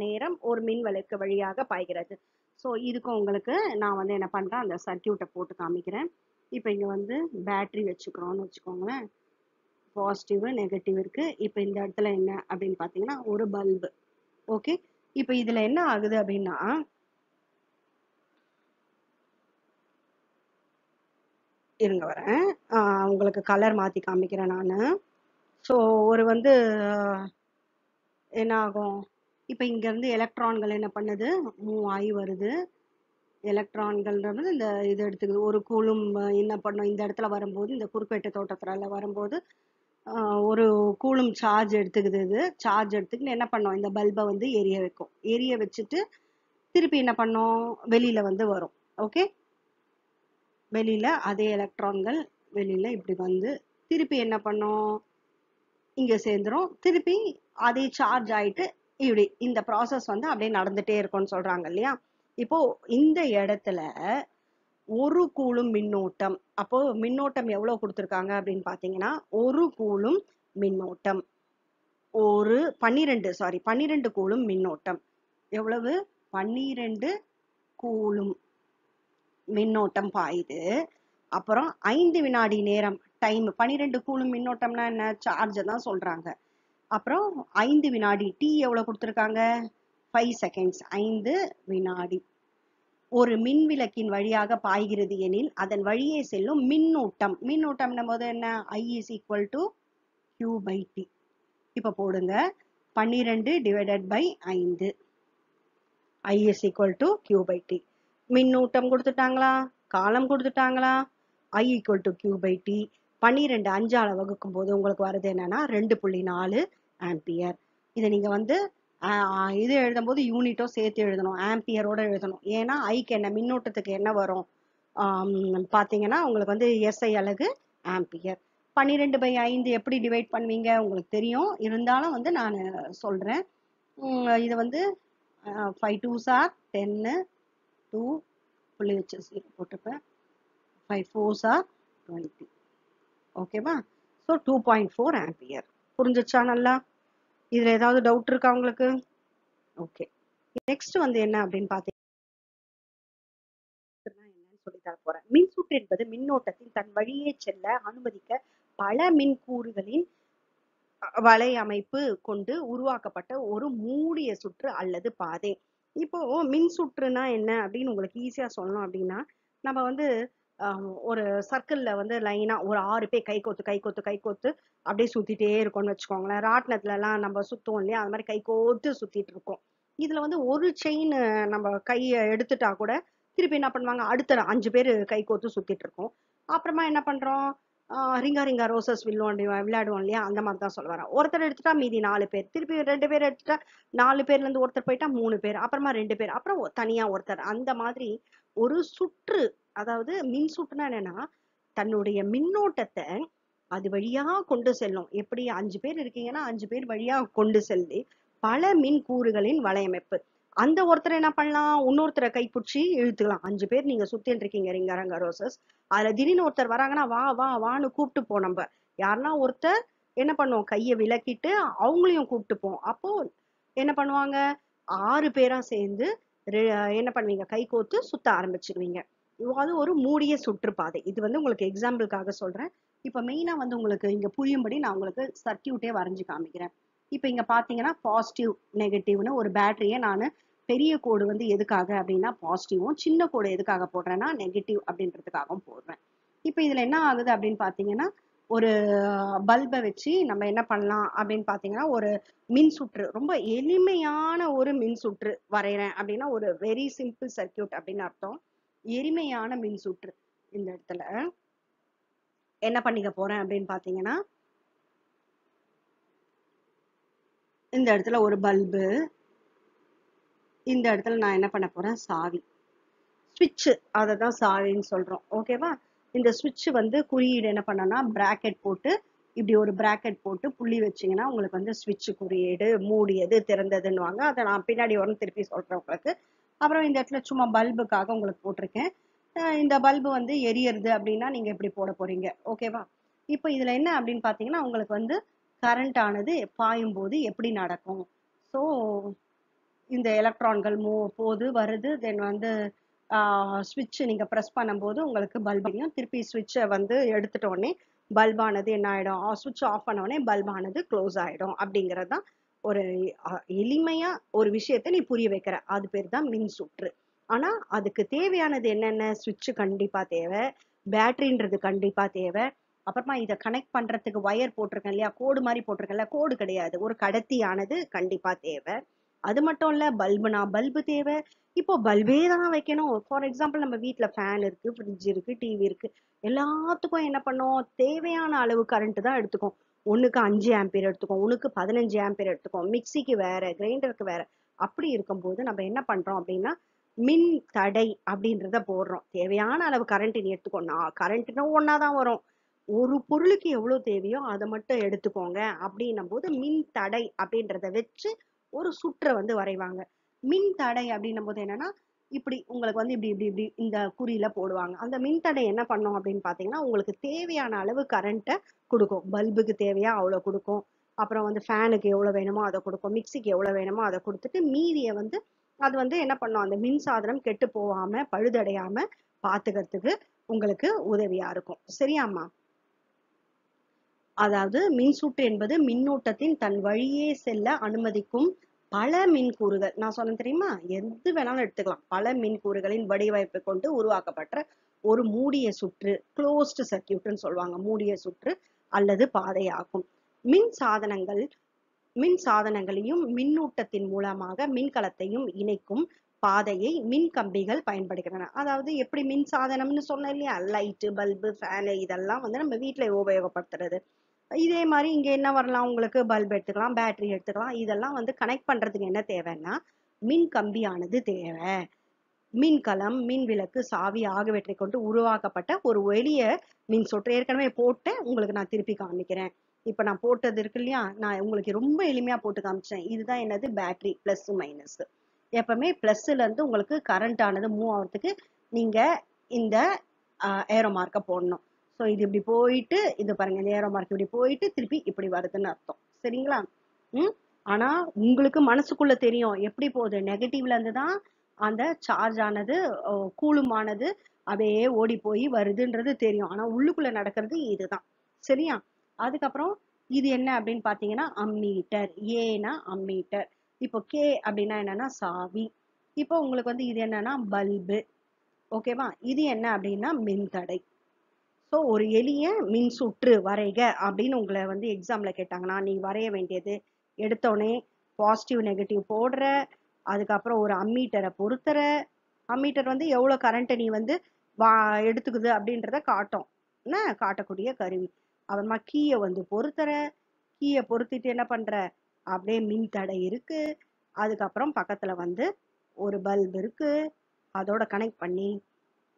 நேரம் ஒரு மின் விளக்கு வழியாக பாய்கிறது. ஸோ இதுக்கும் உங்களுக்கு நான் வந்து என்ன பண்றேன், அந்த சர்க்யூட்டை போட்டு காமிக்கிறேன். இப்போ இங்க வந்து பேட்டரி வச்சுக்கிறோம்னு வச்சுக்கோங்களேன். பாசிட்டிவ் நெகட்டிவ் இருக்கு. இப்போ இந்த இடத்துல என்ன அப்படின்னு பார்த்தீங்கன்னா ஒரு பல்பு. ஓகே. இப்போ இதுல என்ன ஆகுது அப்படின்னா, இருங்க வரேன். உங்களுக்கு கலர் மாத்தி காமிக்கிறேன் நானு. ஸோ ஒரு வந்து என்ன ஆகும், இப்போ இங்க இருந்து எலக்ட்ரான்கள் என்ன பண்ணுது, மூவ் ஆகி வருது. எலக்ட்ரான்கள்ன்றது இந்த இது எடுத்துக்குது. ஒரு கூலும் என்ன பண்ணும், இந்த இடத்துல வரும்போது, இந்த குறுக்குவெட்டு தோட்டத்துல வரும்போது ஒரு கூலும் சார்ஜ் எடுத்துக்குது. இது சார்ஜ் எடுத்துக்கிட்டு என்ன பண்ணும், இந்த பல்பை வந்து எரிய வைக்கும். எரிய வச்சுட்டு திருப்பி என்ன பண்ணும், வெளியில வந்து வரும். ஓகே. வெளியில அதே எலக்ட்ரான்கள் வெளியில இப்படி வந்து திருப்பி என்ன பண்ணும், இங்க சேர்ந்துரும். திருப்பி அதே சார்ஜ் ஆயிட்டு இப்படி இந்த ப்ராசஸ் வந்து அப்படியே நடந்துட்டே இருக்கும்னு சொல்றாங்க இல்லையா. இப்போ இந்த இடத்துல ஒரு கூலும் மின்னோட்டம், அப்போ மின்னோட்டம் எவ்வளவு கொடுத்திருக்காங்க அப்படின்னு பாத்தீங்கன்னா, ஒரு கூலும் மின்னோட்டம் ஒரு 12 கூலும் மின்னோட்டம் எவ்வளவு, 12 கூலும் மின்னோட்டம் பாயுது. அப்புறம் 5 வினாடி நேரம் டைம். 12 கூலும் மின்னோட்டம்னா என்ன, சார்ஜ் தான் சொல்றாங்க. அப்புறம் 5 வினாடி, டி எவ்வளவு கொடுத்திருக்காங்க, 5 செகண்ட்ஸ், 5 வினாடி ஒரு மின் விளக்கின் வழியாக பாய்கிறது எனில் அதன் வழியே செல்லும் மின்னூட்டம். மின்னூட்டம் போது என்ன, I is equal to Q by T. இப்ப போடுங்க, 12 divided by 5, I is equal to Q by T. மின்னூட்டம் கொடுத்துட்டாங்களா, காலம் கொடுத்துட்டாங்களா, I equal to Q by T. 12 5ஆல வகுக்கும் போது உங்களுக்கு வருது என்னன்னா 2.4 ஆம்பியர். இதை நீங்க வந்து இது எழுதும் போது யூனிட்டோ சேர்த்து எழுதணும், ஆம்பியரோட எழுதணும். ஏன்னா ஐக்கு என்ன, மின்னோட்டத்துக்கு என்ன வரும் பாத்தீங்கன்னா உங்களுக்கு வந்து SI அலகு ஆம்பியர். 12/5 எப்படி டிவைட் பண்ணுவீங்க உங்களுக்கு தெரியும், இருந்தாலும் வந்து நான் சொல்றேன். இது வந்து 5 2s are 10, 2 புள்ளி வச்சு 0 போட்டுப்பேன், 5 4s are 20. ஓகேவா. So 2.4 ampere. புரிஞ்சிச்சா நல்லா? இதுல ஏதாவது டவுட் இருக்கா உங்களுக்கு? ஓகே. நெக்ஸ்ட் வந்து என்ன அப்படின்னு பாத்தீங்கன்னா என்னன்னு சொல்லி தர போறேன். மின்சுற்று என்பது மின்னோட்டத்தின் தன் வழியே செல்ல அனுமதிக்க பல மின் கூறுகளின் வலையமைப்பு கொண்டு உருவாக்கப்பட்ட ஒரு மூடிய சுற்று அல்லது பாதை. இப்போ மின் சுற்றுனா என்ன அப்படின்னு உங்களுக்கு ஈஸியா சொல்லணும் அப்படின்னா, நம்ம வந்து ஒரு சர்க்கிள்ல வந்து லைனா ஒரு 6 பேர் கை கோத்து கை கோத்து கை கோத்து அப்படியே சுத்திட்டே இருக்கோம்னு வச்சுக்கோங்களேன். ராட்டினத்துல எல்லாம் நம்ம சுத்துவோம் இல்லையா, அது மாதிரி கை கோத்து சுத்திட்டு இருக்கோம். இதுல வந்து ஒரு செயின் நம்ம கையை எடுத்துட்டா கூட திருப்பி என்ன பண்ணுவாங்க, அடுத்த 5 பேர் கை கோத்து சுத்திட்டு இருக்கோம். அப்புறமா என்ன பண்றோம், ரிங்கா ரிங்கா ரோசஸ் விளையாடுவோம் இல்லையா, அந்த மாதிரி தான் சொல்ல வரேன். ஒருத்தர் எடுத்துட்டா மீதி 4 பேர், திருப்பி 2 பேர் எடுத்துட்டா 4 பேர்ல இருந்து ஒருத்தர் போயிட்டா 3 பேர், அப்புறமா 2 பேர், அப்புறம் தனியா ஒருத்தர். அந்த மாதிரி ஒரு சுற்று. அதாவது மின் சுற்றுனா என்னன்னா, தன்னுடைய மின்னோட்டத்தை அது வழியா கொண்டு செல்லும். எப்படி 5 பேர் இருக்கீங்கன்னா 5 பேர் வழியா கொண்டு செல்லி பல மின் கூறுகளின் வலையமைப்பு. அந்த ஒருத்தர் என்ன பண்ணலாம், இன்னொருத்தரை கைப்பிடிச்சி இழுத்துக்கலாம். 5 பேர் நீங்க சுத்தின்னு இருக்கீங்க ரிங்கா ரங்கா ரோசஸ், அதுல திடீர்னு ஒருத்தர் வராங்கன்னா வா வா வான்னு கூப்பிட்டு போ. நம்ம யாருன்னா ஒருத்தர் என்ன பண்ணுவோம், கையை விலக்கிட்டு அவங்களையும் கூப்பிட்டு போம். அப்போ என்ன பண்ணுவாங்க, 6 பேரா சேர்ந்து என்ன பண்ணுவீங்க, கை கோத்து சுத்த ஆரம்பிச்சிருவீங்க. அது ஒரு மூடிய சுற்றுப்பாதை. இது வந்து உங்களுக்கு எக்ஸாம்பிளுக்காக சொல்றேன். இப்ப மெயினா வந்து உங்களுக்கு இங்க புரியும்படி நான் உங்களுக்கு சர்க்கியூட்டே வரைஞ்சு காமிக்கிறேன். இப்ப இங்க பாத்தீங்கன்னா பாசிட்டிவ் நெகட்டிவ்னு ஒரு பேட்டரியை நான் பெரிய கோடு வந்து எதுக்காக அப்படின்னா பாசிட்டிவும், சின்ன கோடு எதுக்காக போடுறேன்னா நெகட்டிவ் அப்படின்றதுக்காகவும் போடுறேன். இப்ப இதுல என்ன ஆகுது அப்படின்னு பாத்தீங்கன்னா, ஒரு பல்பை வச்சு நம்ம என்ன பண்ணலாம் அப்படின்னு பாத்தீங்கன்னா, ஒரு மின் சுற்று, ரொம்ப எளிமையான ஒரு மின் சுற்று வரைகிறேன் அப்படின்னா, ஒரு வெரி சிம்பிள் சர்க்கியூட் அப்படின்னு அர்த்தம். எளிமையான மின் சுற்று. இந்த இடத்துல என்ன பண்ணிக்க போறேன் அப்படின்னு பாத்தீங்கன்னா, இந்த இடத்துல ஒரு பல்பு, இந்த இடத்துல நான் என்ன பண்ண போறேன், சாவி, ஸ்விட்ச், அதை தான் சாவின்னு சொல்றோம். ஓகேவா. இந்த ஸ்விட்ச் வந்து குறியீடு என்ன பண்ணனா, பிராக்கெட் போட்டு இப்படி ஒரு பிராக்கெட் போட்டு புள்ளி வச்சீங்கன்னா உங்களுக்கு வந்து ஸ்விட்ச் குறியீடு மூடியது திறந்ததுன்னுவாங்க. அதை நான் பின்னாடி வரும் திருப்பி சொல்றேன் உங்களுக்கு. அப்புறம் இந்த இடத்துல சும்மா பல்புக்காக உங்களுக்கு போட்டிருக்கேன். இந்த பல்பு வந்து எரியறது அப்படின்னா நீங்க இப்படி போட போறீங்க. ஓகேவா. இப்போ இதுல என்ன அப்படின்னு பாத்தீங்கன்னா உங்களுக்கு வந்து கரண்ட் ஆனது பாயும் போது எப்படி நடக்கும். ஸோ இந்த எலக்ட்ரான்கள் போது வருது, தென் வந்து ஸ்விட்ச் நீங்க ப்ரெஸ் பண்ணும்போது உங்களுக்கு பல்பையும் திருப்பி ஸ்விட்சை வந்து எடுத்துட்ட உடனே பல்பானது என்ன ஆயிடும், ஸ்விட்ச் ஆஃப் பண்ண உடனே பல்பானது க்ளோஸ் ஆயிடும். அப்படிங்கிறது தான் ஒரு எளிமையா ஒரு விஷயத்த நீ புரிய வைக்கிற, அது பேர் தான் மின் சுற்று. ஆனா அதுக்கு தேவையானது என்னென்ன, ஸ்விட்ச் கண்டிப்பா தேவை, பேட்டரின்றது கண்டிப்பா தேவை, அப்புறமா இதை கனெக்ட் பண்றதுக்கு ஒயர் போட்டிருக்கேன் இல்லையா, கோடு மாதிரி போட்டிருக்கேன்ல, கோடு கிடையாது, ஒரு கடத்தியானது கண்டிப்பா தேவை. அது மட்டும் இல்ல, பல்புனா பல்பு தேவை. இப்போ பல்பே தான் வைக்கணும். ஃபார் எக்ஸாம்பிள் நம்ம வீட்ல ஃபேன் இருக்கு, ஃப்ரிட்ஜ் இருக்கு, டிவி இருக்கு, எல்லாத்துக்கும் என்ன பண்ணோம், தேவையான அளவு கரண்ட் தான் எடுத்துக்கும். ஒண்ணுக்கு 5 ஆம்பியர் எடுத்துக்கும், ஒண்ணுக்கு 15 ஆம்பியர் எடுத்துக்கும், மிக்சிக்கு வேற, கிரைண்டருக்கு வேற. அப்படி இருக்கும்போது நம்ம என்ன பண்றோம் அப்படின்னா, மின் தடை அப்படின்றத போடுறோம். தேவையான அளவு கரண்ட் நீ எடுத்துக்கோ. நான் கரண்ட்னா ஒன்னாதான் வரும், ஒரு பொருளுக்கு எவ்வளவு தேவையோ அதை மட்டும் எடுத்துக்கோங்க அப்படின்னும் போது மின் தடை அப்படின்றத வச்சு ஒரு சுற்றை வந்து வரைவாங்க. மின் தடை அப்படின்னும் போது என்னன்னா, இப்படி உங்களுக்கு வந்து இப்படி இப்படி இப்படி இந்த குறியில போடுவாங்க. அந்த மின் தடை என்ன பண்ணும் அப்படின்னு பாத்தீங்கன்னா, உங்களுக்கு தேவையான அளவு கரண்ட்டை கொடுக்கும். பல்புக்கு தேவையா அவ்வளவு கொடுக்கும், அப்புறம் வந்து ஃபேனுக்கு எவ்வளவு வேணுமோ அதை கொடுக்கும், மிக்சிக்கு எவ்வளவு வேணுமோ அதை கொடுத்துட்டு மீதியை வந்து அது வந்து என்ன பண்ணும், அந்த மின் சாதனம் கெட்டு போகாம பழுதடையாம பாத்துக்கிறதுக்கு உங்களுக்கு உதவியா இருக்கும். சரியாம்மா? அதாவது மின்சுற்று என்பது மின்னூட்டத்தின் தன் வழியே செல்ல அனுமதிக்கும் பல மின்கூறுகள், நான் சொன்னேன் தெரியுமா, எது வேணாலும் எடுத்துக்கலாம், பல மின்கூறுகளின் வடிவமைப்பை கொண்டு உருவாக்கப்பட்ட ஒரு மூடிய சுற்று, க்ளோஸ்டு சர்க்கியூட்னு சொல்லுவாங்க, மூடிய சுற்று அல்லது பாதையாகும். மின் சாதனங்களையும் மின்னூட்டத்தின் மூலமாக மின்கலத்தையும் இணைக்கும் பாதையை மின் கம்பிகள் பயன்படுகின்றன. அதாவது எப்படி மின் சாதனம்னு சொன்னேன் இல்லையா, லைட்டு, பல்பு, ஃபேனு, இதெல்லாம் வந்து நம்ம வீட்டுல உபயோகப்படுத்துறது. இதே மாதிரி இங்க என்ன வரலாம், உங்களுக்கு பல்ப் எடுத்துக்கலாம், பேட்டரி எடுத்துக்கலாம். இதெல்லாம் வந்து கனெக்ட் பண்றதுக்கு என்ன தேவைன்னா மின் கம்பியானது தேவை. மின்கலம், மின் விளக்கு, சாவி ஆகியவற்றை கொண்டு உருவாக்கப்பட்ட ஒரு எளிய மின் சுற்று. ஏற்கனவே போட்டு உங்களுக்கு நான் திருப்பி காமிக்கிறேன். இப்ப நான் போட்டது இருக்கு இல்லையா, நான் உங்களுக்கு ரொம்ப எளிமையா போட்டு காமிச்சேன். இதுதான் என்னது, பேட்டரி, பிளஸ் மைனஸ். எப்பவுமே பிளஸ்ல இருந்து உங்களுக்கு கரண்ட் ஆனது மூவ் ஆகிறதுக்கு நீங்க இந்த ஏரோ மார்க்கை போடணும். ஸோ இது இப்படி போயிட்டு, இது பாருங்க, இந்த ஏரோ மார்க் இப்படி போயிட்டு திருப்பி இப்படி வருதுன்னு அர்த்தம். சரிங்களா? ஆனா உங்களுக்கு மனசுக்குள்ள தெரியும் எப்படி போகுது, நெகட்டிவ்ல இருந்து தான் அந்த சார்ஜ் ஆனது, கூலுமானது அப்படியே ஓடி போய் வருதுன்றது தெரியும். ஆனா உள்ளுக்குள்ள நடக்கிறது இதுதான். சரியா? அதுக்கப்புறம் இது என்ன அப்படின்னு பாத்தீங்கன்னா அம்மீட்டர். ஏன்னா அம்மீட்டர். இப்போ கே அப்படின்னா என்னன்னா சாவி. இப்போ உங்களுக்கு வந்து இது என்னன்னா பல்பு. ஓகேவா? இது என்ன அப்படின்னா மின்தடை. ஸோ ஒரு எளிய மின் சுற்று வரைக அப்படின்னு உங்களை வந்து எக்ஸாம்ல கேட்டாங்கன்னா நீ வரைய வேண்டியது, எடுத்தோடனே பாசிட்டிவ் நெகட்டிவ் போடுற, அதுக்கப்புறம் ஒரு அம்மீட்டரை பொருத்துற. அம்மீட்டர் வந்து எவ்வளவு கரண்ட்டை நீ வந்து எடுத்துக்குது அப்படின்றத காட்டும், என்ன காட்டக்கூடிய கருவி. அப்புறமா கீயை வந்து பொருத்துற, கீயை பொருத்திட்டு என்ன பண்ற, அப்படியே மின் தடை இருக்கு, அதுக்கப்புறம் பக்கத்துல வந்து ஒரு பல்ப் இருக்கு, அதோட கனெக்ட் பண்ணி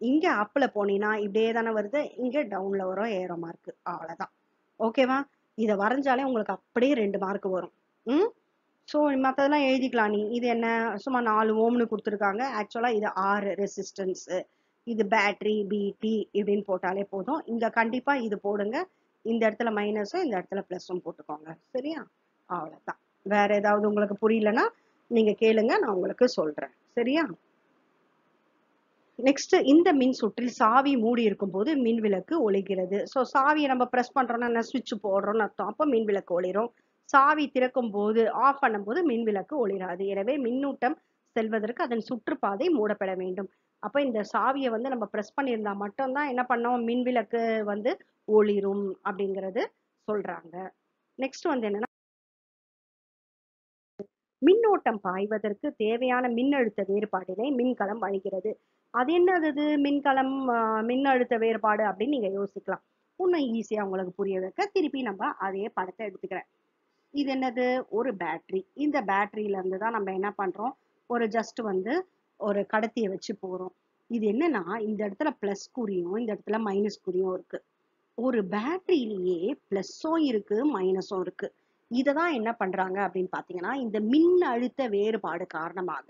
இங்க அப்ல போனீங்கன்னா இப்படியே தானே வருது, இங்க டவுன்ல வரும் ஏரோ மார்க், அவ்வளவுதான். ஓகேவா? இதை வரைஞ்சாலே உங்களுக்கு அப்படியே 2 மார்க் வரும். ஸோ மற்றதெல்லாம் எழுதிக்கலாம் நீ. இது என்ன, சும்மா 4 ஓம்னு கொடுத்துருக்காங்க, ஆக்சுவலா இது 6 ரெசிஸ்டன்ஸ், இது பேட்டரி பிடி இப்படின்னு போட்டாலே போதும். இங்க கண்டிப்பா இது போடுங்க, இந்த இடத்துல மைனஸும் இந்த இடத்துல பிளஸும் போட்டுக்கோங்க. சரியா? அவ்வளவுதான். வேற ஏதாவது உங்களுக்கு புரியலன்னா நீங்க கேளுங்க, நான் உங்களுக்கு சொல்றேன். சரியா? நெக்ஸ்ட், இந்த மின் சுற்றில் சாவி மூடி இருக்கும் போது மின் விளக்கு ஒளிகிறது. ஸோ சாவியை நம்ம பிரஸ் பண்றோம்னா சுவிட்ச் போடுறோம்னு அர்த்தம், அப்போ மின் விளக்கு ஒளிரும். சாவி திறக்கும் போது, ஆஃப் பண்ணும் போது மின் விளக்கு ஒளிராது. எனவே மின்னூட்டம் செல்வதற்கு அதன் சுற்றுப்பாதை மூடப்பட வேண்டும். அப்ப இந்த சாவியை வந்து நம்ம பிரஸ் பண்ணியிருந்தா மட்டும்தான் என்ன பண்ணோம், மின் விளக்கு வந்து ஒளிரும் அப்படிங்கிறது சொல்றாங்க. நெக்ஸ்ட் வந்து என்னன்னா, மின்னோட்டம் பாய்வதற்கு தேவையான மின்னழுத்த வேறுபாட்டினை மின்கலம் வழங்குகிறது. அது என்னது மின்கலம், மின்னழுத்த வேறுபாடு அப்படின்னு நீங்க யோசிக்கலாம். இன்னும் ஈஸியா உங்களுக்கு புரிய வைக்க திருப்பி நம்ம அதே படத்தை எடுத்துக்கிறேன். இது என்னது, ஒரு பேட்டரி. இந்த பேட்டரியில இருந்து தான் நம்ம என்ன பண்றோம், ஒரு ஜஸ்ட் வந்து ஒரு கடத்தியை வச்சு போறோம். இது என்னன்னா, இந்த இடத்துல பிளஸ் குறியும் இந்த இடத்துல மைனஸ் குறியும் இருக்கு. ஒரு பேட்டரியிலேயே பிளஸும் இருக்கு மைனஸும் இருக்கு. இததான் என்ன பண்றாங்க அப்படின்னு பாத்தீங்கன்னா, இந்த மின் அழுத்த வேறுபாடு காரணமாக,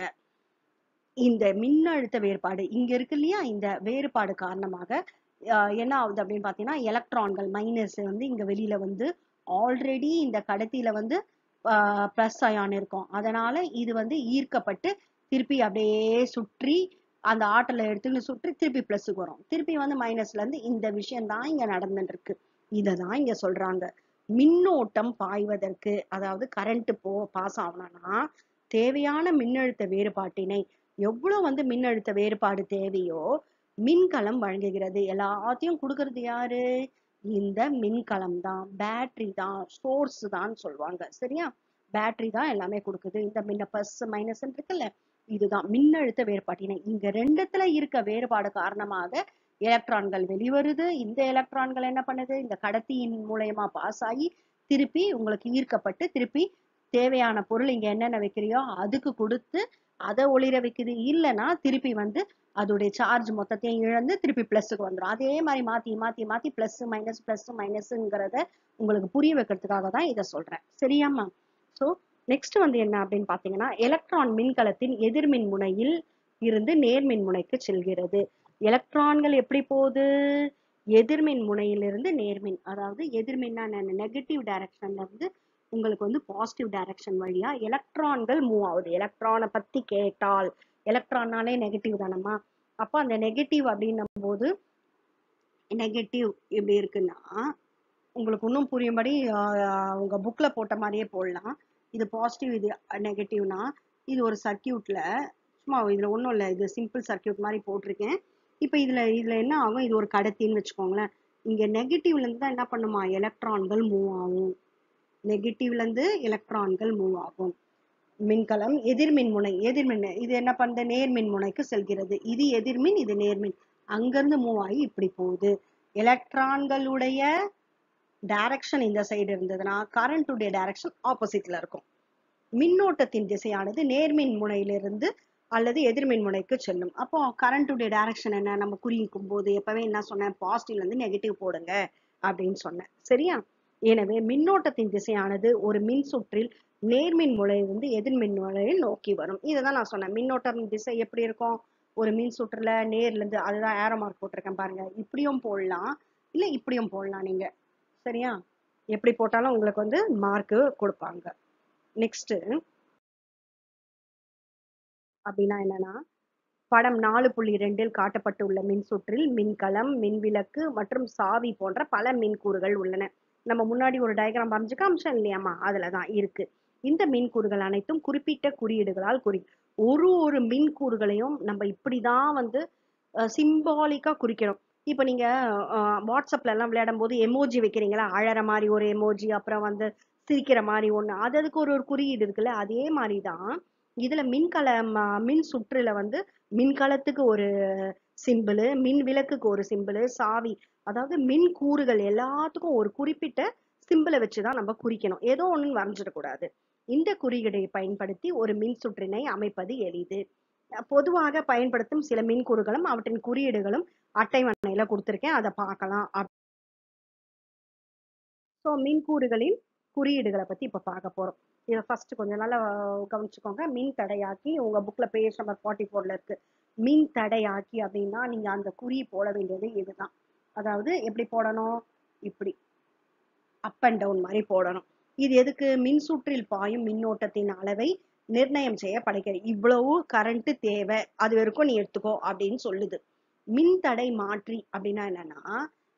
இந்த மின்னழுத்த வேறுபாடு இங்க இருக்கு இல்லையா, இந்த வேறுபாடு காரணமாக என்ன ஆகுது அப்படின்னு பாத்தீங்கன்னா, எலக்ட்ரான்கள் மைனஸ் வந்து இங்க வெளியில வந்து ஆல்ரெடி இந்த கடத்தியில வந்து பிளஸ் அயான் இருக்கும். அதனால இது வந்து ஈர்க்கப்பட்டு திருப்பி அப்படியே சுற்றி அந்த ஆற்றலை எடுத்துன்னு சுற்றி திருப்பி பிளஸுக்கு வரும். திருப்பி வந்து மைனஸ்ல இருந்து இந்த விஷயம் தான் இங்க நடந்துட்டு இருக்கு. இததான் இங்க சொல்றாங்க. மின்னோட்டம் பாய்வதற்கு, அதாவது கரண்ட் பாஸ் ஆகணும்னா தேவையான மின்னழுத்த வேறுபாட்டினை எவ்வளவு வந்து மின்னழுத்த வேறுபாடு தேவையோ மின்கலம் வழங்குகிறது. எல்லாத்தையும் கொடுக்கறது யாரு? இந்த மின்கலம் தான், பேட்டரி தான், சோர்ஸ் தான் சொல்லுவாங்க. சரியா? பேட்டரி தான் எல்லாமே கொடுக்குது. இந்த மின்ன பிளஸ் மைனஸ் இருக்குல்ல, இதுதான் மின்னழுத்த வேறுபாட்டினை. இங்க ரெண்டுத்துல இருக்க வேறுபாடு காரணமாக எலக்ட்ரான்கள் வெளிவருது. இந்த எலக்ட்ரான்கள் என்ன பண்ணுது? இந்த கடத்தியின் மூலயமா பாஸ் ஆகி திருப்பி உங்களுக்கு ஈர்க்கப்பட்டு திருப்பி தேவையான பொருள் இங்க என்னென்ன வைக்கிறியோ அதுக்கு கொடுத்து அதை ஒளிர வைக்குது. இல்லைன்னா திருப்பி வந்து அதோடைய சார்ஜ் மொத்தத்தையும் இழந்து திருப்பி பிளஸுக்கு வந்துடும். அதே மாதிரி மாத்தி மாத்தி மாத்தி பிளஸ் மைனஸ்ங்கிறத உங்களுக்கு புரிய வைக்கிறதுக்காக தான் இதை சொல்றேன். சரியாம்மா? ஸோ நெக்ஸ்ட் வந்து என்ன அப்படின்னு பாத்தீங்கன்னா, எலக்ட்ரான் மின்கலத்தின் எதிர்மின் முனையில் இருந்து நேர்மின் முனைக்கு செல்கிறது. எலக்ட்ரான்கள் எப்படி போகுது? எதிர்மின் முனையிலிருந்து நேர்மின், அதாவது எதிர்மின்னா நெகட்டிவ் டைரக்ஷன்ல இருந்து உங்களுக்கு வந்து பாசிட்டிவ் டைரக்ஷன் வழியா எலக்ட்ரான்கள் மூவ் ஆகுது. எலக்ட்ரானை பத்தி கேட்டால், எலக்ட்ரான்னாலே நெகட்டிவ் தானம்மா. அப்போ அந்த நெகட்டிவ் அப்படின்னும் போது நெகட்டிவ் எப்படி இருக்குன்னா, உங்களுக்கு இன்னும் புரியும்படி உங்க புக்ல போட்ட மாதிரியே போடலாம். இது பாசிட்டிவ், இது நெகட்டிவ்னா, இது ஒரு சர்க்கியூட்ல சும்மா இதுல ஒன்றும் இல்லை, இது சிம்பிள் சர்க்கியூட் மாதிரி போட்டிருக்கேன். இப்போ இதுல என்ன ஆகும்? இது ஒரு கடத்தின்னு வச்சுக்கோங்களேன். இங்க நெகட்டிவ்ல இருந்து தான் என்ன பண்ணுமா? எலக்ட்ரான்கள் மூவ் ஆகும். நெகட்டிவ்ல இருந்து எலக்ட்ரான்கள் மூவ் ஆகும். மின்கலம் எதிர்மின் முனை, எதிர்மின் இது என்ன பண்ணுது? நேர்மின் முனைக்கு செல்கிறது. இது எதிர்மின், இது நேர்மின். அங்கிருந்து மூவ் ஆகி இப்படி போகுது. எலக்ட்ரான்களுடைய டைரக்ஷன் இந்த சைடு இருந்ததுன்னா கரண்ட்டுடைய டைரக்ஷன் ஆப்போசிட்ல இருக்கும். மின்னோட்டத்தின் திசையானது நேர்மின் முனையிலிருந்து அல்லது எதிர்மின் முனைக்கு செல்லும். அப்போ கரண்ட்டுடைய டைரக்ஷன் என்ன? நம்ம குறிக்கும் போது எப்பவே என்ன சொன்னேன்? பாசிட்டிவ்ல இருந்து நெகட்டிவ் போடுங்க அப்படின்னு சொன்னேன். சரியா? எனவே மின்னோட்டத்தின் திசையானது ஒரு மின் சுற்றில் நேர்மின் முனையிலிருந்து எதிர்மின் முனையை நோக்கி வரும். இதைதான் நான் சொன்னேன். மின்னோட்டத்தின் திசை எப்படி இருக்கும்? ஒரு மின் சுற்றுல நேர்ல இருந்து, அதுதான் ஏரோ மார்க் போட்டிருக்கேன் பாருங்க. இப்படியும் போடலாம், இல்ல இப்படியும் போடலாம் நீங்க. சரியா? எப்படி போட்டாலும் உங்களுக்கு வந்து மார்க் கொடுப்பாங்க. நெக்ஸ்ட் அப்படின்னா என்னன்னா, படம் 4.2 காட்டப்பட்டுள்ள மின்சுற்றில் மின்கலம், மின்விளக்கு மற்றும் சாவி போன்ற பல மின்கூறுகள் உள்ளன. நம்ம முன்னாடி ஒரு டயக்ராம் வரைஞ்சு காமிச்சோம் இல்லையாமா, அதுலதான் இருக்கு. இந்த மின்கூறுகள் அனைத்தும் குறிப்பிட்ட குறியீடுகளால் ஒரு மின்கூறுகளையும் நம்ம இப்படிதான் வந்து சிம்பாலிக்கா குறிக்கிறோம். இப்ப நீங்க வாட்ஸ்அப்ல எல்லாம் விளையாடும் போது எமோஜி வைக்கிறீங்களா? அழற மாதிரி ஒரு எமோஜி, அப்புறம் வந்து சிரிக்கிற மாதிரி ஒண்ணு, அதுக்கு ஒரு குறியீடு இருக்குல்ல, அதே மாதிரிதான் இதுல மின் சுற்றுல வந்து மின்கலத்துக்கு ஒரு சிம்பிள், மின் விளக்குக்கு ஒரு சிம்பிள், சாவி, அதாவது மின் கூறுகள் எல்லாத்துக்கும் ஒரு குறிப்பிட்ட சிம்பிளை வச்சுதான் நம்ம குறிக்கணும். ஏதோ ஒண்ணு வரைஞ்சிடக்கூடாது. இந்த குறியீடை பயன்படுத்தி ஒரு மின் சுற்றினை அமைப்பது எளிது. பொதுவாக பயன்படுத்தும் சில மின்கூறுகளும் அவற்றின் குறியீடுகளும் அட்டைவணையில கொடுத்திருக்கேன், அதை பார்க்கலாம். ஸோ மின்கூறுகளின் குறியீடுகளை பத்தி இப்ப பார்க்க போறோம். இதை ஃபர்ஸ்ட் கொஞ்சம் நல்லா கவனிச்சுக்கோங்க. மின் தடையாக்கி உங்க புக்ல பேஜ் நம்பர் 44ல இருக்கு. மின் தடையாக்கி அப்படின்னா நீங்க அந்த குறி போட வேண்டியது இதுதான். அதாவது எப்படி போடணும்? இப்படி அப் அண்ட் டவுன் மாதிரி போடணும். இது எதுக்கு? மின் சுற்றில் பாயும் மின்னோட்டத்தின் அளவை நிர்ணயம் செய்யப்படுகிறது. இவ்வளவு கரண்ட் தேவை, அது வரைக்கும் நீ எடுத்துக்கோ அப்படின்னு சொல்லுது. மின் தடை மாற்றி அப்படின்னா என்னன்னா,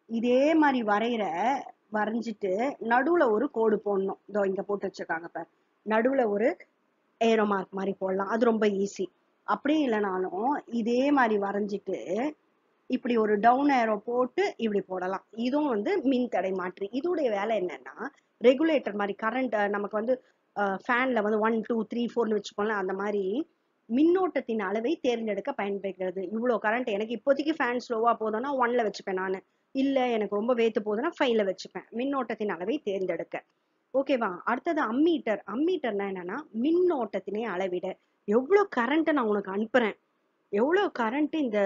இதே மாதிரி வரைஞ்சிட்டு நடுவுல ஒரு கோடு போடணும். இதோ இங்க போட்டு வச்சிருக்காங்க பாரு, நடுவுல ஒரு ஏரோ மார்க் மாதிரி போடலாம். அது ரொம்ப ஈஸி. அப்படி இல்லைனாலும் இதே மாதிரி வரைஞ்சிட்டு இப்படி ஒரு டவுன் ஏரோ போட்டு இப்படி போடலாம். இதுவும் வந்து மின் தடை மாற்றி. இதோடைய வேலை என்னன்னா, ரெகுலேட்டர் மாதிரி கரண்ட் நமக்கு வந்து ஃபேன்ல வந்து 1 2 3 4ன்னு வச்சுக்கோங்களேன், அந்த மாதிரி மின்னோட்டத்தின் அளவை தேர்ந்தெடுக்க பயன்படுகிறது. இவ்வளவு கரண்ட் எனக்கு இப்போதைக்கு ஃபேன் ஸ்லோவா போதும்னா 1ல வச்சுப்பேன் நானு. இல்ல எனக்கு ரொம்ப வேத்து போகுதுன்னா 5ல வச்சுப்பேன். மின்னோட்டத்தின் அளவை தேர்ந்தெடுக்க. ஓகேவா? அடுத்தது அம்மீட்டர். அம்மீட்டர்னா என்னன்னா, மின்னோட்டத்தினை அளவிட. எவ்வளவு கரண்ட் நான் உனக்கு அனுப்புறேன், எவ்வளவு கரண்ட் இந்த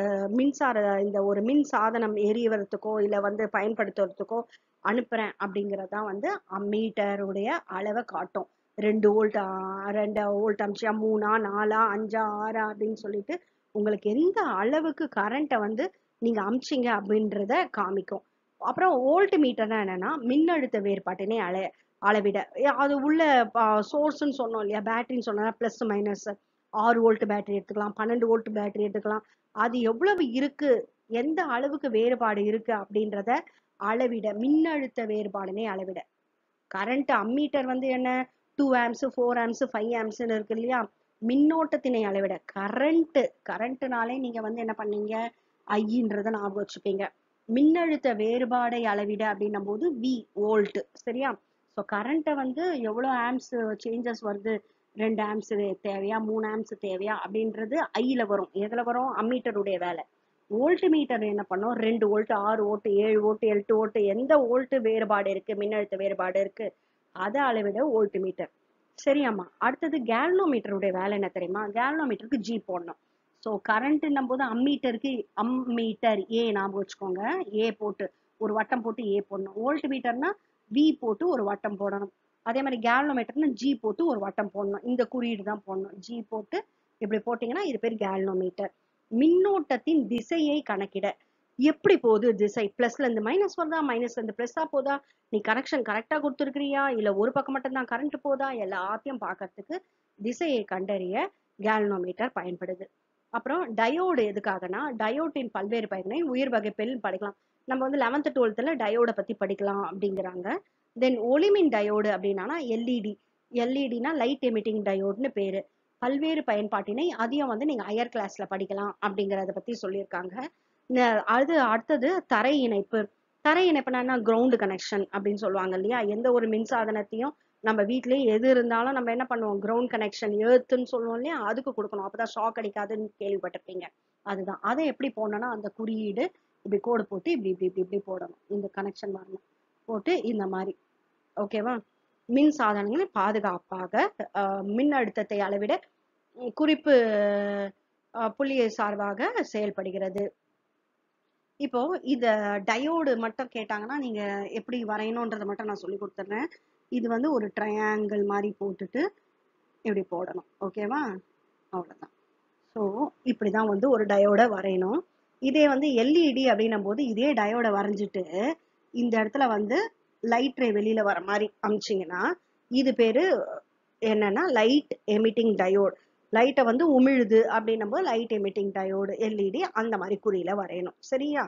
இந்த ஒரு மின் சாதனம் எரியறதுக்கோ இல்ல வந்து பயன்படுத்துறதுக்கோ அனுப்புறேன் அப்படிங்கறதான் வந்து அம்மீட்டருடைய அளவை காட்டும். 2 வோல்ட் 2 வோல்ட் அமிச்சியா, 3 4 5 6 அப்படின்னு சொல்லிட்டு உங்களுக்கு எந்த அளவுக்கு கரண்ட்டை வந்து நீங்க அமிச்சிங்க அப்படின்றத காமிக்கும். அப்புறம் வோல்ட் மீட்டர்னா என்னன்னா மின்னழுத்த வேறுபாட்டினை அளவிட அது உள்ள சோர்ஸ்ன்னு சொன்னோம் இல்லையா, பேட்டரின்னு சொன்னா பிளஸ் மைனஸ் 6 வோல்ட் பேட்டரி எடுத்துக்கலாம், 12 வோல்ட் பேட்டரி எடுத்துக்கலாம். அது எவ்வளவு இருக்கு, எந்த அளவுக்கு வேறுபாடு இருக்கு அப்படின்றத அளவிட மின்னழுத்த வேறுபாடுனே அளவிட. கரண்ட் அம்மீட்டர் வந்து என்ன 2 ஆம்ஸ் 4 ஆம்ஸ் 5 ஆம்ஸ்ன்னு இருக்கு இல்லையா, மின்னோட்டத்தினை அளவிட. கரண்ட்னாலே நீங்க வந்து என்ன பண்ணீங்க, ஐன்றத ஞாபகம் வச்சுப்பீங்க. மின்னழுத்த வேறுபாடை அளவிட அப்படின்னும் போது வி வோல்ட். சரியா? ஸோ கரண்ட்டை வந்து எவ்வளோ ஆம்ஸ் சேஞ்சஸ் வருது, 2 ஆம்ஸ் தேவையா 3 ஆம்ஸ் தேவையா அப்படின்றது ஐல வரும். எதுல வரும்? அம்மீட்டருடைய வேலை. வோல்ட் மீட்டர் என்ன பண்ணும், 2 வோல்ட் 6 வோல்ட் 7 வோல்ட் 8 வோல்ட் எந்த வோல்ட் வேறுபாடு இருக்கு, மின்னழுத்த வேறுபாடு இருக்கு, அதை அளவிட வோல்ட் மீட்டர். சரியாம்மா? அடுத்தது கேல்னோமீட்டருடைய வேலை என்ன தெரியுமா? கேல்னோமீட்டருக்கு ஜி போடணும். ஸோ கரண்ட்ன்னும் போது அம்மீட்டர் ஏ ஞாபகம் வச்சுக்கோங்க, ஏ போட்டு ஒரு வட்டம் போட்டு ஏ போடணும். வோல்ட் மீட்டர்னா வி போட்டு ஒரு வட்டம் போடணும். அதே மாதிரி கேல்னோமீட்டர்னா ஜி போட்டு ஒரு வட்டம் போடணும். இந்த குறியீடு தான் போடணும், ஜி போட்டு இப்படி போட்டீங்கன்னா இது பேர் கேல்னோமீட்டர். மின்னோட்டத்தின் திசையை கணக்கிட. எப்படி போகுது திசை, பிளஸ்ல இருந்து மைனஸ் வருதா, மைனஸ்ல இருந்து பிளஸ்ஸா போதா, நீ கனெக்ஷன் கரெக்டா கொடுத்துருக்கிறியா இல்ல ஒரு பக்கம் மட்டும் தான் கரண்ட் போதா, எல்லாத்தையும் பார்க்கறதுக்கு திசையை கண்டறிய கேல்னோமீட்டர் பயன்படுது. அப்புறம் டயோடு எதுக்காகனா, டயோட்டின் பல்வேறு பயன்களை உயர் வகுப்பில் படிக்கலாம். நம்ம வந்து 11th 12th டயோட பத்தி படிக்கலாம் அப்படிங்கிறாங்க. தென் ஒளிமின் டயோடு அப்படின்னா எல்இடி. எல்இடினா லைட் எமிட்டிங் டயோட்னு பேரு. பல்வேறு பயன்பாட்டினை அதையும் வந்து நீங்க ஹையர் கிளாஸ்ல படிக்கலாம் அப்படிங்கறத பத்தி சொல்லியிருக்காங்க. அது அடுத்தது தரை இணைப்பு. தரை இணைப்புனா கிரவுண்ட் கனெக்ஷன் அப்படின்னு சொல்லுவாங்க இல்லையா, எந்த ஒரு மின்சாதனத்தையும் நம்ம வீட்லயே எது இருந்தாலும் நம்ம என்ன பண்ணுவோம், கிரவுண்ட் கனெக்ஷன் எர்த்துன்னு சொல்லுவோம் இல்லையா, அதுக்கு கொடுக்கணும், அப்பதான் ஷாக் அடிக்காதுன்னு கேள்விப்பட்டிருப்பீங்க. அதுதான். அதை எப்படி போடணும்னா அந்த குறியீடு இப்படி கோடு போட்டு இப்படி இப்படி இப்படி இப்படி போடணும், இந்த கனெக்ஷன் வரணும், போட்டு இந்த மாதிரி. ஓகேவா? மின் சாதனங்களை பாதுகாப்பாக மின் அழுத்தத்தை அளவிட குறிப்பு புள்ளியை சார்பாக செயல்படுகிறது. இப்போ இத டயோடு மட்டும் கேட்டாங்கன்னா நீங்க எப்படி வரையணும்ன்றதை மட்டும் நான் சொல்லி கொடுத்துட்றேன். இது வந்து ஒரு ட்ரையாங்கிள் மாதிரி போட்டுட்டு இப்படி போடணும். ஓகேவா? அவ்வளவுதான். ஸோ இப்படிதான் வந்து ஒரு டயோட வரையணும். இதே வந்து எல்இடி அப்படின்னும் போது இதே டயோட வரைஞ்சிட்டு இந்த இடத்துல வந்து லைட் ரே வெளியில வர மாதிரி அமிச்சிங்கன்னா இது பேரு என்னன்னா லைட் எமிட்டிங் டயோடு. லைட்டை வந்து உமிழுது அப்படின்னும் போது லைட் எமிட்டிங் டயோடு எல்இடி அந்த மாதிரி குறியில வரையணும். சரியா?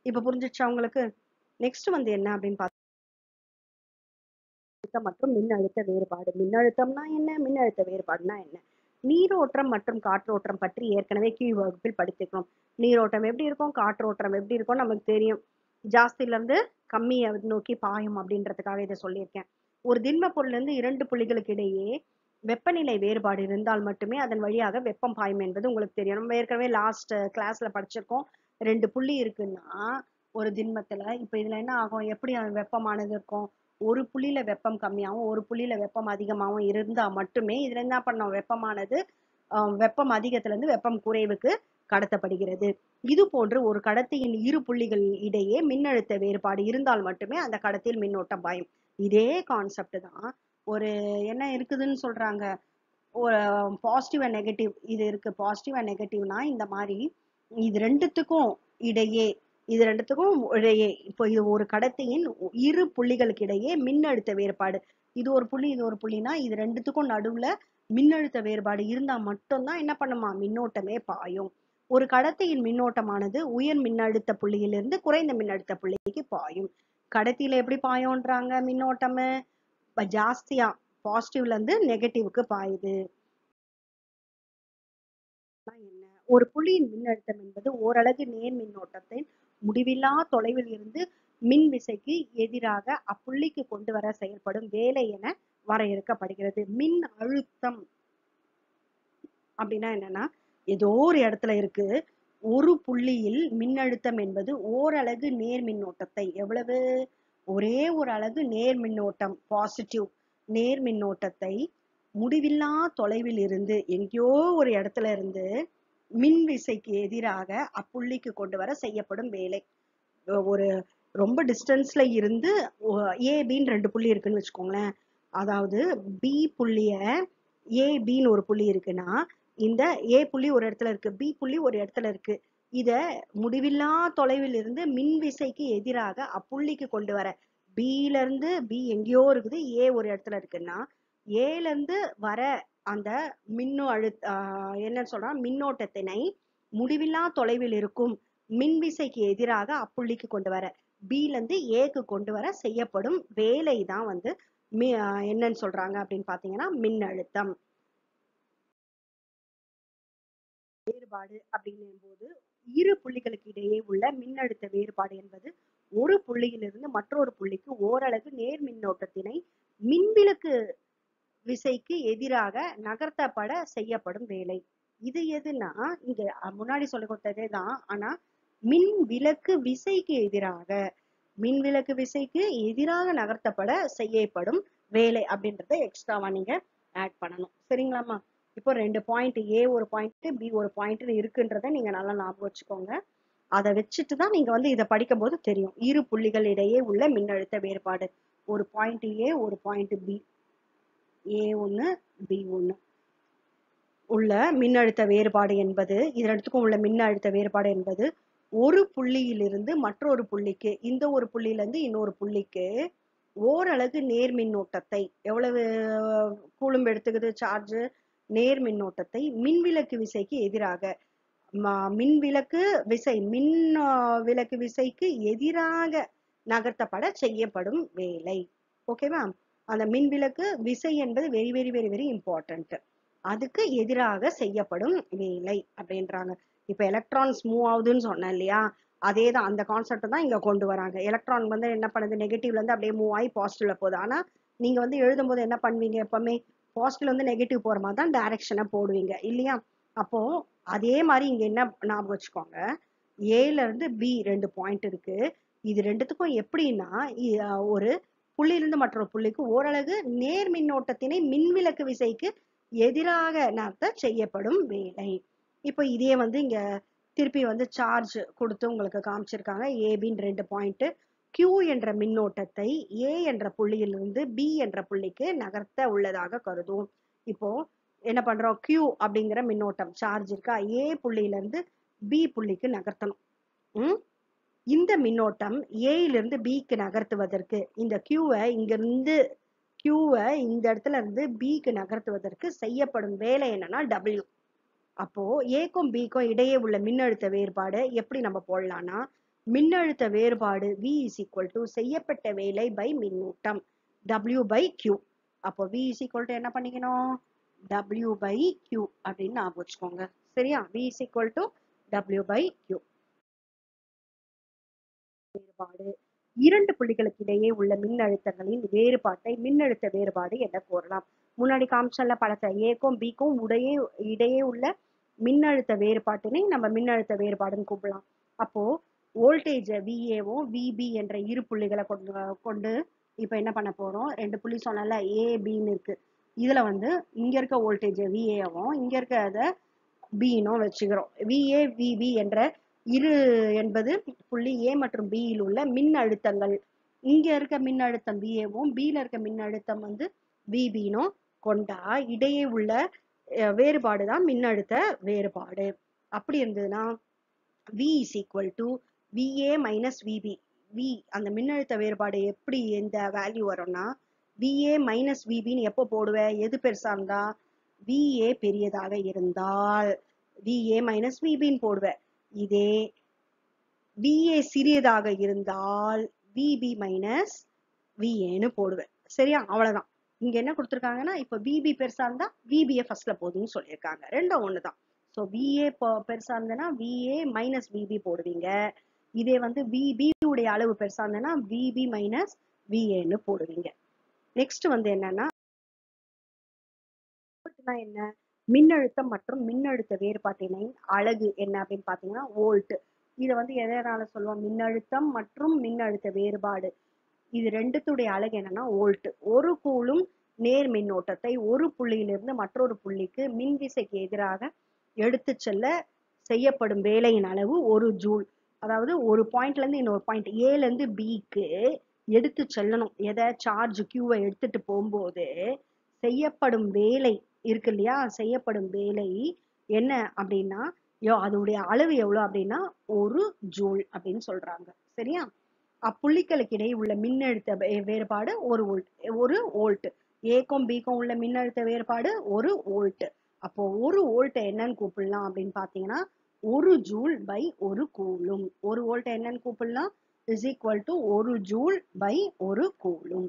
இப்ப புரிஞ்சிச்சா உங்களுக்கு? நெக்ஸ்ட் வந்து என்ன அப்படின்னு பார்த்தா மற்றும் மின்னழுத்த வேறுபாடு. மின்னழுத்தம்னா என்ன, மின்னழுத்த வேறுபாடுனா என்ன? நீரோட்டம் மற்றும் காற்றோட்டம் பற்றி ஏற்கனவே கீழ் வகுப்பில் படித்திருக்கோம். நீரோட்டம் எப்படி இருக்கும், காற்றோட்டம் எப்படி இருக்கும் நமக்கு தெரியும். ஜாஸ்தியில இருந்து கம்மியை நோக்கி பாயும் அப்படின்றதுக்காக இதை சொல்லியிருக்கேன். ஒரு திண்ம பொருள்ல இருந்து 2 புள்ளிகளுக்கு இடையே வெப்பநிலை வேறுபாடு இருந்தால் மட்டுமே அதன் வழியாக வெப்பம் பாயும் என்பது உங்களுக்கு தெரியும். நம்ம ஏற்கனவே லாஸ்ட் கிளாஸ்ல படிச்சிருக்கோம். 2 புள்ளி இருக்குன்னா ஒரு திண்மத்துல, இப்ப இதுல என்ன ஆகும், எப்படி வெப்பமானது இருக்கும், ஒரு புள்ளியில வெப்பம் கம்மியாகவும் ஒரு புள்ளியில வெப்பம் அதிகமாகவும் இருந்தா மட்டுமே இதுல என்ன பண்ணோம், வெப்பமானது வெப்பம் அதிகத்துல இருந்து வெப்பம் குறைவுக்கு கடத்தப்படுகிறது. இது போன்று ஒரு கடத்தியின் இரு புள்ளிகள் இடையே மின்னழுத்த வேறுபாடு இருந்தால் மட்டுமே அந்த கடத்தியில் மின்னோட்டம் பாயும். இதே கான்செப்ட் தான் ஒரு என்ன இருக்குதுன்னு சொல்றாங்க, ஒரு பாசிட்டிவ் அண்ட் நெகட்டிவ் இது இருக்கு. பாசிட்டிவ் அண்ட் நெகட்டிவ்னா இந்த மாதிரி இது ரெண்டுத்துக்கும் இடையே இப்போ இது ஒரு கடத்தியின் இரு புள்ளிகளுக்கு இடையே மின்னழுத்த வேறுபாடு, இது ஒரு புள்ளி இது ஒரு புள்ளினா இது ரெண்டுத்துக்கும் நடுவுல மின்னழுத்த வேறுபாடு இருந்தா மட்டும்தான் என்ன பண்ணுமா, மின்னோட்டமே பாயும். ஒரு கடத்தியின் மின்னோட்டமானது உயர் மின்னழுத்த புள்ளியிலிருந்து குறைந்த மின்னழுத்த புள்ளிக்கு பாயும். கடத்தியில எப்படி பாயும்ன்றாங்க, மின்னோட்டம் ஜாஸ்தியா பாசிட்டிவ்ல இருந்து நெகட்டிவ்க்கு பாயுது. என்ன, ஒரு புள்ளியின் மின்னழுத்தம் என்பது ஓரலகு நேர் மின்னோட்டத்தை முடிவில்லா தொலைவில் இருந்து மின் விசைக்கு எதிராக அப்புள்ளிக்கு கொண்டு வர செயல்படும் வேலை என வரையறுக்கப்படுகிறது. மின் அழுத்தம் அப்படின்னா என்னன்னா, ஏதோ ஒரு இடத்துல இருக்கு, ஒரு புள்ளியில் மின்னழுத்தம் என்பது ஓரலகு நேர் மின்னோட்டத்தை, எவ்வளவு, ஒரே ஒரு அலகு நேர் மின்னோட்டம் பாசிட்டிவ் நேர் மின்னோட்டத்தை முடிவில்லா தொலைவில் இருந்து எங்கேயோ ஒரு இடத்துல இருந்து மின் விசைக்கு எதிராக அப்புள்ளிக்கு கொண்டு வர செய்யப்படும் வேலை. ஒரு ரொம்ப டிஸ்டன்ஸ்ல இருந்து ஏபின்னு 2 புள்ளி இருக்குன்னு வச்சுக்கோங்களேன். அதாவது பி புள்ளிய ஏபின்னு ஒரு புள்ளி இருக்குன்னா இந்த ஏ புள்ளி ஒரு இடத்துல இருக்கு, பி புள்ளி ஒரு இடத்துல இருக்கு. இத முடிவில்லா தொலைவில் இருந்து மின் விசைக்கு எதிராக அப்புள்ளிக்கு கொண்டு வர பில இருந்து பி எங்கேயோ இருக்குது, ஏ ஒரு இடத்துல இருக்குன்னா ஏல இருந்து வர அந்த என்ன சொல்றா மின்னோட்டத்தினை முடிவில்லா தொலைவில் இருக்கும் மின் விசைக்கு எதிராக அப்புள்ளிக்கு கொண்டு வர பில இருந்து ஏக்கு கொண்டு வர செய்யப்படும் வேலை தான் வந்து என்னன்னு சொல்றாங்க அப்படின்னு பாத்தீங்கன்னா மின்னழுத்தம். வேறுபாடு அப்படின்னும் போது இரு புள்ளிகளுக்கு இடையே உள்ள மின்னழுத்த வேறுபாடு என்பது ஒரு புள்ளியிலிருந்து மற்றொரு புள்ளிக்கு ஓரளவு நேர் மின்னோட்டத்தினை மின்விலக்கு விசைக்கு எதிராக நகர்த்தப்பட செய்யப்படும் வேலை. இது எதுனா இங்க முன்னாடி சொல்லி கொடுத்ததே தான், ஆனா மின் விலக்கு விசைக்கு எதிராக மின்விலக்கு விசைக்கு எதிராக நகர்த்தப்பட செய்யப்படும் வேலை அப்படின்றத எக்ஸ்ட்ராவா நீங்க ஆட் பண்ணணும். சரிங்களாமா? இப்போ 2 பாயிண்ட், ஏ ஒரு பாயிண்ட், பி ஒரு பாயிண்ட் இருக்குன்றத நீங்க நல்லா ஞாபகம் வச்சுக்கோங்க. அதை வச்சுட்டு தான் நீங்க வந்து இதை படிக்கும் போது தெரியும் இரு புள்ளிகள் இடையே உள்ள மின்னழுத்த வேறுபாடு. ஒரு பாயிண்ட் ஏ, ஒரு பாயிண்ட் பி, A1 B1 உள்ள மின்னழுத்த வேறுபாடு என்பது, இதற்கு உள்ள மின்னழுத்த வேறுபாடு என்பது ஒரு புள்ளியிலிருந்து மற்றொரு புள்ளிக்கு, இந்த ஒரு புள்ளியிலிருந்து இன்னொரு புள்ளிக்கு ஓரளவு நேர் மின்னோட்டத்தை, எவ்வளவு கூலும் எடுத்துக்குது சார்ஜ், நேர் மின்னோட்டத்தை மின்விலக்கு விசைக்கு எதிராக மின்விலக்கு விசை விலக்கு விசைக்கு எதிராக நகர்த்தப்பட செய்யப்படும் வேலை. ஓகேவா? அந்த மின்விலக்கு விசை என்பது very very very very important. அதுக்கு எதிராக செய்யப்படும் வேலை அப்படின்றாங்க. இப்ப எலக்ட்ரான்ஸ் மூவ் ஆகுதுன்னு சொன்னேன் இல்லையா, அதே தான், அந்த கான்செப்ட் தான் இங்க கொண்டு வராங்க. எலக்ட்ரான் வந்து என்ன பண்ணுது, நெகட்டிவ்ல இருந்து அப்படியே மூவ் ஆகி பாசிட்டிவ்ல போகுது. ஆனா நீங்க வந்து எழுதும் போது என்ன பண்ணுவீங்க, எப்பவுமே பாசிட்டிவ்ல இருந்து நெகட்டிவ் போற மாதிரி தான் டைரக்ஷனை போடுவீங்க இல்லையா? அப்போ அதே மாதிரி இங்க என்ன ஞாபகம் வச்சுக்கோங்க, ஏல இருந்து பி 2 பாயிண்ட் இருக்கு. இது ரெண்டுத்துக்கும் எப்படின்னா ஒரு புள்ளியிலிருந்து மற்றொரு புள்ளிக்கு ஓரளவு நேர் மின்னோட்டத்தினை மின்விலக்கு விசைக்கு எதிராக நடத்த செய்யப்படும் வேலை. இப்போ இதே வந்து இங்க திருப்பி வந்து சார்ஜ் கொடுத்து உங்களுக்கு காமிச்சிருக்காங்க. ஏபின்னு 2 பாயிண்ட், Q என்ற மின்னோட்டத்தை A என்ற புள்ளியிலிருந்து B என்ற புள்ளிக்கு நகர்த்த உள்ளதாக கருதும். இப்போ என்ன பண்றோம், Q அப்படிங்கிற மின்னோட்டம் சார்ஜ் இருக்கா, A புள்ளியில இருந்து B புள்ளிக்கு நகர்த்தணும். இந்த மின்னோட்டம் ஏயிலிருந்து பிக்கு நகர்த்துவதற்கு இந்த கியூவை இங்கிருந்து கியூவை இந்த இடத்துல இருந்து பிக்கு நகர்த்துவதற்கு செய்யப்படும் வேலை என்னன்னா டபிள்யூ. அப்போ ஏக்கும் பிக்கும் இடையே உள்ள மின்னழுத்த வேறுபாடு எப்படி நம்ம போடலாம்னா, மின்னழுத்த வேறுபாடு V is equal to செய்யப்பட்ட வேலை பை மின்னூட்டம் W by Q. அப்போ V is equal to என்ன பண்ணிக்கணும், W by Q அப்படின்னு ஞாபகம் வச்சுக்கோங்க. சரியா? V is equal to W by Q. வேறுபாடு இரண்டு புள்ளிகளுக்கு இடையே உள்ள மின்னழுத்தங்களின் வேறுபாட்டை மின்னழுத்த வேறுபாடு என கூறலாம். முன்னாடி காமிச்சல்ல படத்தை, ஏக்கும் பிக்கும் இடையே உள்ள மின்னழுத்த வேறுபாட்டினை நம்ம மின்னழுத்த வேறுபாடுன்னு கூப்பிடலாம். அப்போ வோல்டேஜ் விஏவும் விபி என்ற இரு புள்ளிகளை கொண்டு இப்ப என்ன பண்ண போறோம், 2 புள்ளி சொன்னல ஏ பின்னு இருக்கு, இதுல வந்து இங்க இருக்க வோல்டேஜ் விஏவும் இங்க இருக்க பின்னும் வச்சுக்கிறோம். விஏ விபி என்ற இரு என்பது புள்ளி ஏ மற்றும் பியில் உள்ள மின் அழுத்தங்கள். இங்க இருக்க மின்னழுத்தம் விஏவும் பில இருக்க மின்னழுத்தம் வந்து விபினும் கொண்டா இடையே உள்ள வேறுபாடு தான் மின்னழுத்த வேறுபாடு. அப்படி இருந்ததுன்னா V is equal to VA minus VB. V அந்த மின்னழுத்த வேறுபாடு எப்படி எந்த வேல்யூ வரும்னா VA minus VBன்னு எப்போ போடுவேன், எது பெருசா இருந்தா, VA பெரியதாக இருந்தால் VA minus VBன்னு போடுவேன். இதே VA சிறியதாக இருந்தால் VB minus VAன்னு போடுவேன். சரியா? அவ்வளவுதான். இங்க என்ன கொடுத்துருக்காங்கன்னா, இப்ப VB பெருசா இருந்தா VBயை ஃபர்ஸ்ட்ல போடுன்னு சொல்லியிருக்காங்க. ரெண்டும் ஒண்ணுதான். ஸோ VA பெருசா இருந்ததுன்னா VA மைனஸ் VB போடுவீங்க. இதே வந்து VB உடைய அளவு பெருசா இருந்ததுன்னா VB மைனஸ் VAன்னு போடுவீங்க. நெக்ஸ்ட் வந்து என்னன்னா என்ன, மின்னழுத்தம் மற்றும் மின்னழுத்த வேறுபாட்டினை அலகு என்ன அப்படின்னு பாத்தீங்கன்னா வோல்ட். இதை வந்து எதனால சொல்லுவோம், மின்னழுத்தம் மற்றும் மின்னழுத்த வேறுபாடு இது ரெண்டுத்துடைய அலகு என்னன்னா வோல்ட். ஒரு கூலும் நேர் மின்னோட்டத்தை ஒரு புள்ளியிலிருந்து மற்றொரு புள்ளிக்கு மின்விசைக்கு எதிராக எடுத்து செல்ல செய்யப்படும் வேலையின் அளவு ஒரு ஜூல். அதாவது ஒரு பாயிண்ட்ல இருந்து இன்னொரு பாயிண்ட் ஏல இருந்து பிக்கு எடுத்து செல்லணும், எதை, சார்ஜ் கியூவை எடுத்துட்டு போகும்போது செய்யப்படும் வேலை இருக்கு இல்லையா, செய்யப்படும் வேலை என்ன அப்படின்னா அதோடைய அளவு எவ்வளவு அப்படின்னா 1 ஜூல் அப்படின்னு சொல்றாங்க. சரியா? அப்புள்ளிகளுக்கு இடையே உள்ள மின்னழுத்த வேறுபாடு 1 வோல்ட். 1 வோல்ட். ஏக்கும் பிக்கும் உள்ள மின்னழுத்த வேறுபாடு 1 வோல்ட். அப்போ 1 வோல்ட் என்னன்னு கூப்பிடலாம் அப்படின்னு பாத்தீங்கன்னா 1 ஜூல்/1 கூலும். 1 வோல்ட் என்னன்னு கூப்பிடலாம் இஸ் ஈக்குவல் டு 1 ஜூல்/1 கூலும்.